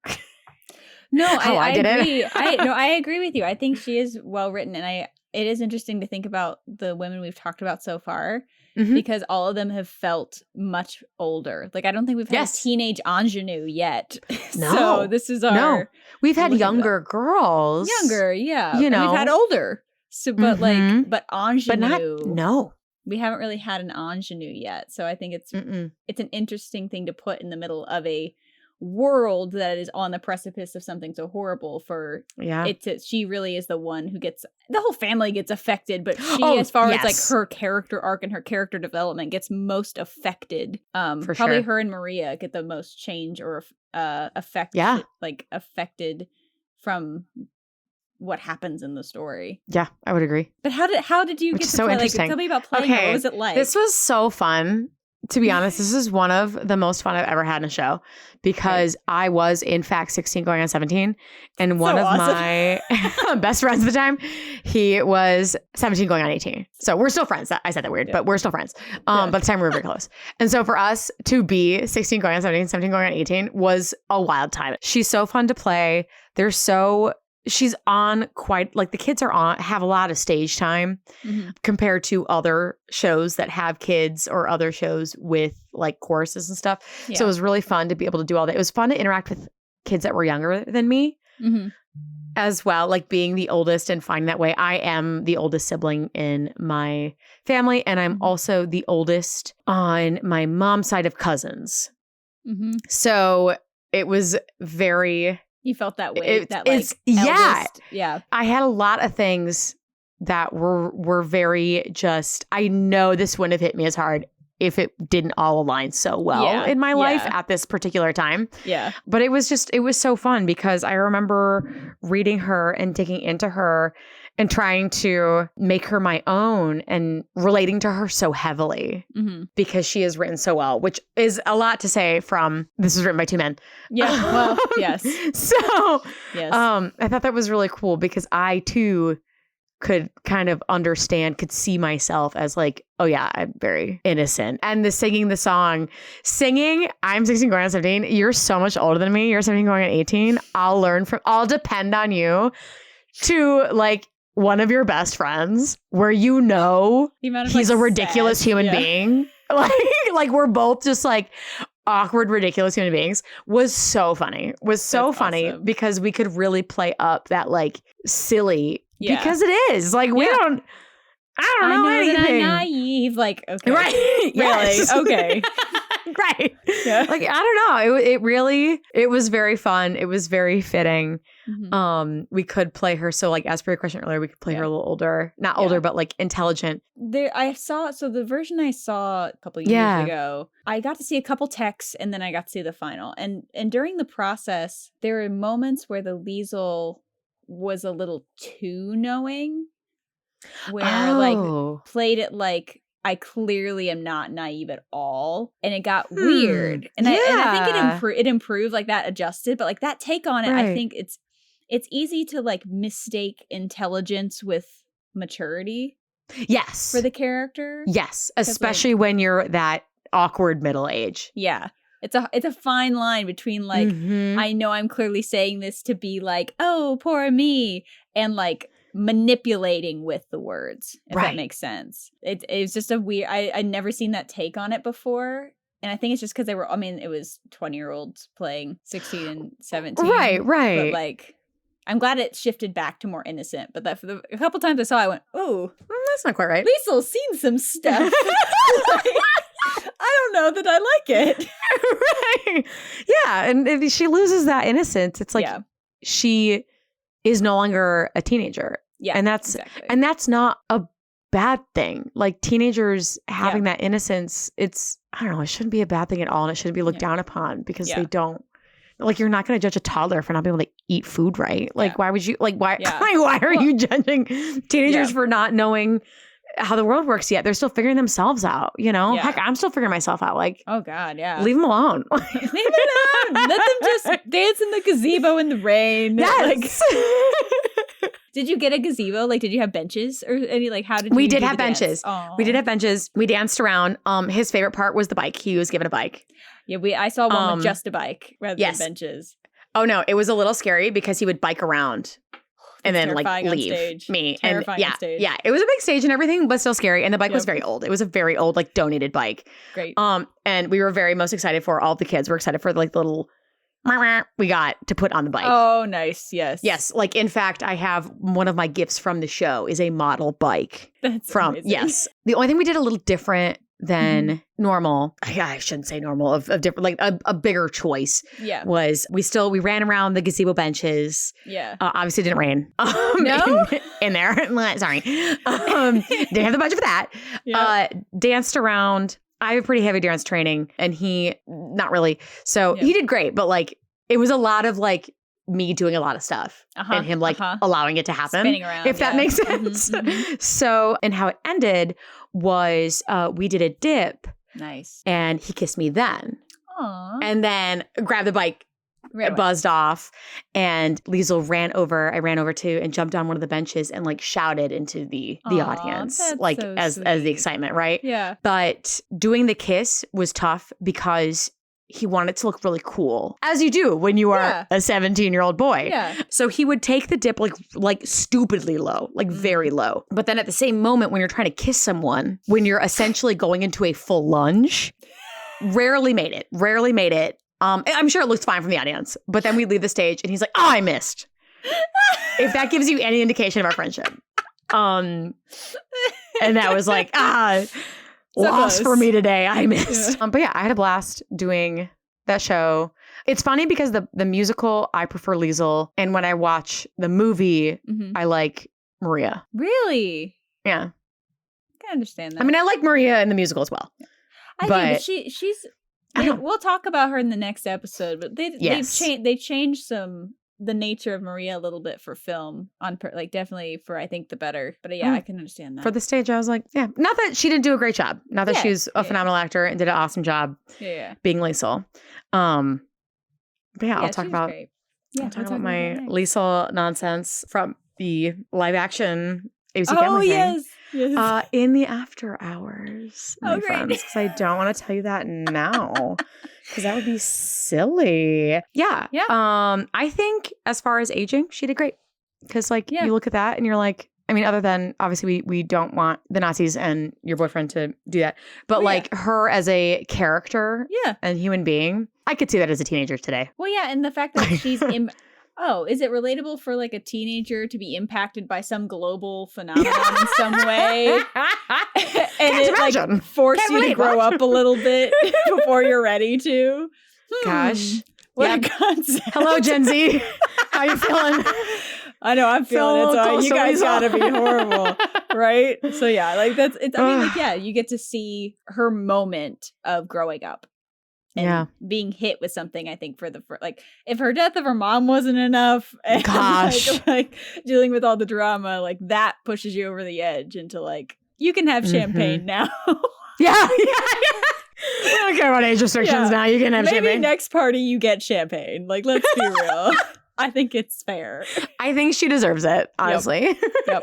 Speaker 1: I
Speaker 2: did
Speaker 1: agree.
Speaker 2: it?
Speaker 1: I agree with you. I think she is well written, and it is interesting to think about the women we've talked about so far, because all of them have felt much older. Like, I don't think we've had a teenage ingenue yet.
Speaker 2: No.
Speaker 1: So this is
Speaker 2: we've had younger girls.
Speaker 1: Younger, yeah.
Speaker 2: You know.
Speaker 1: And we've had older. So, but but ingenue.
Speaker 2: But not,
Speaker 1: we haven't really had an ingenue yet. So I think it's an interesting thing to put in the middle of a world that is on the precipice of something so horrible she really is the one who gets, the whole family gets affected, but she as far as like her character arc and her character development gets most affected. Probably her and Maria get the most change or affected from what happens in the story.
Speaker 2: Yeah, I would agree.
Speaker 1: But how did you get to play? Like, tell me about playing. What was it like?
Speaker 2: This was so fun. To be honest, this is one of the most fun I've ever had in a show, because I was, in fact, 16 going on 17. And one of my best friends at the time, he was 17 going on 18. So we're still friends. I said that weird, but we're still friends. By the time we were very close. And so for us to be 16 going on 17, 17 going on 18 was a wild time. She's so fun to play. She's on quite, like, the kids have a lot of stage time compared to other shows that have kids, or other shows with like choruses and stuff. Yeah. So it was really fun to be able to do all that. It was fun to interact with kids that were younger than me as well, like being the oldest and finding that way. I am the oldest sibling in my family, and I'm also the oldest on my mom's side of cousins. So it was very...
Speaker 1: You felt that way. Eldest.
Speaker 2: Yeah. I had a lot of things that were very just, I know this wouldn't have hit me as hard if it didn't all align so well in my life at this particular time.
Speaker 1: Yeah.
Speaker 2: But it was so fun, because I remember reading her and digging into her and trying to make her my own and relating to her so heavily because she is written so well, which is a lot to say from, this is written by two men.
Speaker 1: Yeah. Well, yes.
Speaker 2: So,
Speaker 1: yes.
Speaker 2: I thought that was really cool, because I too could kind of could see myself as like, oh yeah, I'm very innocent. And the singing, I'm 16 going on 17. You're so much older than me. You're 17 going on 18. I'll depend on you to like one of your best friends where he's a ridiculous human being. Like we're both just like awkward, ridiculous human beings was so funny. That's awesome. Because we could really play up that like silly because it is like I don't know anything.
Speaker 1: That I'm naive. Like, okay.
Speaker 2: Right. Yes.
Speaker 1: Really? Okay.
Speaker 2: Right. Yeah. Like, I don't know. It was very fun. It was very fitting. We could play her. So like, as per your question earlier, we could play her a little older, not older, but like intelligent.
Speaker 1: The version I saw a couple of years ago, I got to see a couple texts, and then I got to see the final. And during the process, there were moments where the Liesl was a little too knowing, where like played it like, I clearly am not naive at all, and it got weird. And I think it improved, like that adjusted, but like that take on it, I think it's easy to like mistake intelligence with maturity.
Speaker 2: Yes,
Speaker 1: for the character.
Speaker 2: Yes, especially like, when you're that awkward middle age.
Speaker 1: Yeah. It's a fine line between like, I know I'm clearly saying this to be like, oh, poor me, and like manipulating with the words, if that makes sense. It's just a weird, I'd never seen that take on it before. And I think it's just because it was 20-year-olds playing 16 and 17.
Speaker 2: Right.
Speaker 1: But like, I'm glad it shifted back to more innocent, but that for a couple times I saw, I went, oh,
Speaker 2: that's not quite right.
Speaker 1: Liesl's seen some stuff. I don't know that I like it.
Speaker 2: Right. Yeah. And if she loses that innocence, it's like she is no longer a teenager.
Speaker 1: Yeah.
Speaker 2: And that's not a bad thing. Like teenagers having that innocence, it's, I don't know, it shouldn't be a bad thing at all. And it shouldn't be looked down upon because they don't. Like, you're not going to judge a toddler for not being able to eat food right. Like, why would you, like, why are you judging teenagers for not knowing how the world works yet? They're still figuring themselves out, you know?
Speaker 1: Yeah.
Speaker 2: Heck, I'm still figuring myself out. Like,
Speaker 1: oh, God, yeah.
Speaker 2: Leave them alone.
Speaker 1: Leave them alone. Let them just dance in the gazebo in the rain.
Speaker 2: Yes.
Speaker 1: Like, did you get a gazebo? Like, did you have benches or any, like, how did you
Speaker 2: We did have benches.
Speaker 1: Aww.
Speaker 2: We did have benches. We danced around. His favorite part was the bike. He was given a bike.
Speaker 1: Yeah, I saw one with just a bike rather than benches.
Speaker 2: Oh, no. It was a little scary because he would bike around and then like leave me.
Speaker 1: Terrifying
Speaker 2: and
Speaker 1: on stage.
Speaker 2: Yeah, it was a big stage and everything, but still scary. And the bike was very old. It was a very old, like donated bike.
Speaker 1: Great.
Speaker 2: And we were very most excited for all the kids. We're excited for like the little we got to put on the bike.
Speaker 1: Oh, nice. Yes.
Speaker 2: Yes. Like, in fact, I have one of my gifts from the show is a model bike.
Speaker 1: That's
Speaker 2: from
Speaker 1: amazing.
Speaker 2: Yes. The only thing we did a little different than normal, I shouldn't say normal, of different, like a bigger choice was we ran around the gazebo benches.
Speaker 1: Yeah.
Speaker 2: Obviously didn't rain.
Speaker 1: No?
Speaker 2: in there. Sorry. Didn't have the budget for that.
Speaker 1: Yeah.
Speaker 2: Danced around. I have pretty heavy dance training and he not really. So he did great, but like it was a lot of like me doing a lot of stuff and him like allowing it to happen.
Speaker 1: Spinning around.
Speaker 2: If that makes sense. So, and how it ended was we did a dip.
Speaker 1: Nice.
Speaker 2: And he kissed me then.
Speaker 1: Aww.
Speaker 2: And then grabbed the bike, buzzed off, and Liesl ran over to and jumped on one of the benches and like shouted into the audience, like so as the excitement, right?
Speaker 1: Yeah.
Speaker 2: But doing the kiss was tough because he wanted it to look really cool, as you do when you are a 17-year-old boy.
Speaker 1: Yeah.
Speaker 2: So he would take the dip like stupidly low, like very low. But then at the same moment, when you're trying to kiss someone, when you're essentially going into a full lunge, rarely made it. I'm sure it looks fine from the audience, but then we leave the stage and he's like, oh, I missed. If that gives you any indication of our friendship. And that was like, so lost for me today. I missed. But yeah, I had a blast doing that show. It's funny because the musical, I prefer Liesl. And when I watch the movie, I like Maria.
Speaker 1: Really?
Speaker 2: Yeah.
Speaker 1: I can understand that.
Speaker 2: I mean, I like Maria in the musical as well.
Speaker 1: I do, but she's... We'll talk about her in the next episode, but they changed the nature of Maria a little bit for film like definitely for I think the better. But I can understand that.
Speaker 2: For the stage, I was like, not that she didn't do a great job, not that she was a phenomenal actor and did an awesome job being Liesl. But I'll talk about my Liesl nonsense from the live action ABC Family thing. Yes. In the after hours, my friends, because I don't want to tell you that now, because that would be silly. Yeah. I think as far as aging, she did great. Because you look at that and you're like, I mean, other than obviously we don't want the Nazis and your boyfriend to do that, but her as a character, and human being, I could see that as a teenager today.
Speaker 1: Well, yeah, and the fact that she's is it relatable for like a teenager to be impacted by some global phenomenon in some way? And it like force you to grow up a little bit before you're ready to?
Speaker 2: Gosh.
Speaker 1: What a concept.
Speaker 2: Hello, Gen Z. How you feeling?
Speaker 1: I know, I'm feeling it. So you guys gotta be horrible. Right? So that's it's I mean you get to see her moment of growing up. And being hit with something, I think, if her death of her mom wasn't enough, and like dealing with all the drama, like that pushes you over the edge into like, you can have champagne now.
Speaker 2: Yeah. We don't care about age restrictions now. You can have champagne.
Speaker 1: Maybe next party you get champagne. Like, let's be real. I think it's fair.
Speaker 2: I think she deserves it, honestly.
Speaker 1: Yep.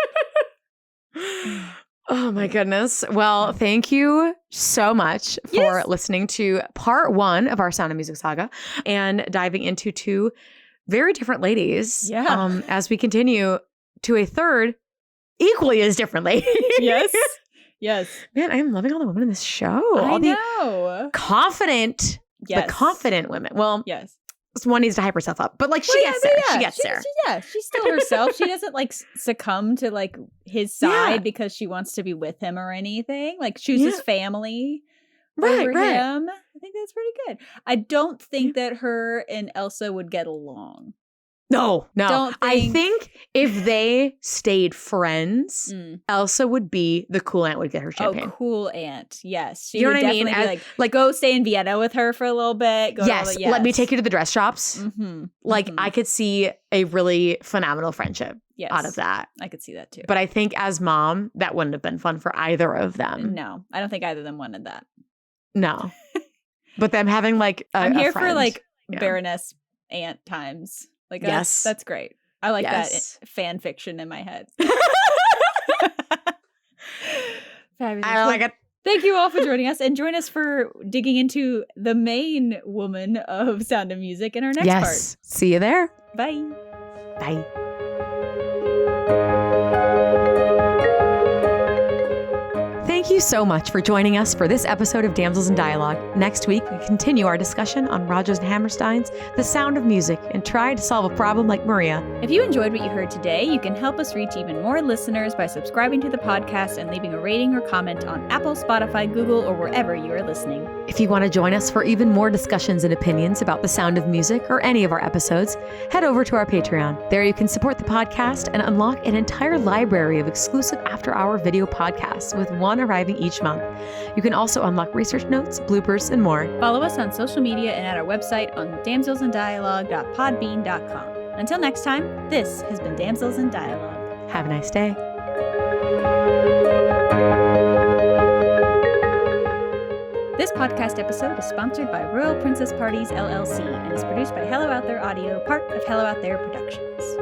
Speaker 2: Oh my goodness. Well, thank you so much for listening to part 1 of our Sound of Music saga and diving into 2 very different ladies.
Speaker 1: Yeah.
Speaker 2: As we continue to a third equally as different lady.
Speaker 1: Yes.
Speaker 2: Man, I'm loving all the women in this show.
Speaker 1: I know.
Speaker 2: Confident, but confident women. Well,
Speaker 1: yes.
Speaker 2: one needs to hype herself up. But like, she gets there. She gets there.
Speaker 1: She's still herself. She doesn't like succumb to like his side because she wants to be with him or anything. Like chooses family over him. I think that's pretty good. I don't think that her and Elsa would get along.
Speaker 2: No. I think if they stayed friends, Elsa would be the cool aunt, would get her champagne.
Speaker 1: Oh, cool aunt. Yes. She
Speaker 2: you know
Speaker 1: would
Speaker 2: what I mean?
Speaker 1: Be like, go stay in Vienna with her for a little bit.
Speaker 2: Yes. Let me take you to the dress shops. Like, I could see a really phenomenal friendship out of that.
Speaker 1: I could see that too.
Speaker 2: But I think as mom, that wouldn't have been fun for either of them.
Speaker 1: No, I don't think either of them wanted that.
Speaker 2: No. But them having like
Speaker 1: I'm here
Speaker 2: friend.
Speaker 1: for like Baroness aunt times. Like, that's great. I like that fan fiction in my head. Fabulous.
Speaker 2: I like it.
Speaker 1: Thank you all for joining us, and join us for digging into the main woman of Sound of Music in our next part.
Speaker 2: See you there.
Speaker 1: Bye.
Speaker 2: Bye. Thank you so much for joining us for this episode of Damsels in Dialogue. Next week, we continue our discussion on Rodgers and Hammerstein's The Sound of Music and try to solve a problem like Maria.
Speaker 1: If you enjoyed what you heard today, you can help us reach even more listeners by subscribing to the podcast and leaving a rating or comment on Apple, Spotify, Google, or wherever you are listening.
Speaker 2: If you want to join us for even more discussions and opinions about The Sound of Music or any of our episodes, head over to our Patreon. There you can support the podcast and unlock an entire library of exclusive after-hour video podcasts with one arriving each month. You can also unlock research notes, bloopers, and more.
Speaker 1: Follow us on social media and at our website on damselsanddialogue.podbean.com. Until next time, this has been Damsels in Dialogue.
Speaker 2: Have a nice day.
Speaker 1: This podcast episode is sponsored by Royal Princess Parties, LLC, and is produced by Hello Out There Audio, part of Hello Out There Productions.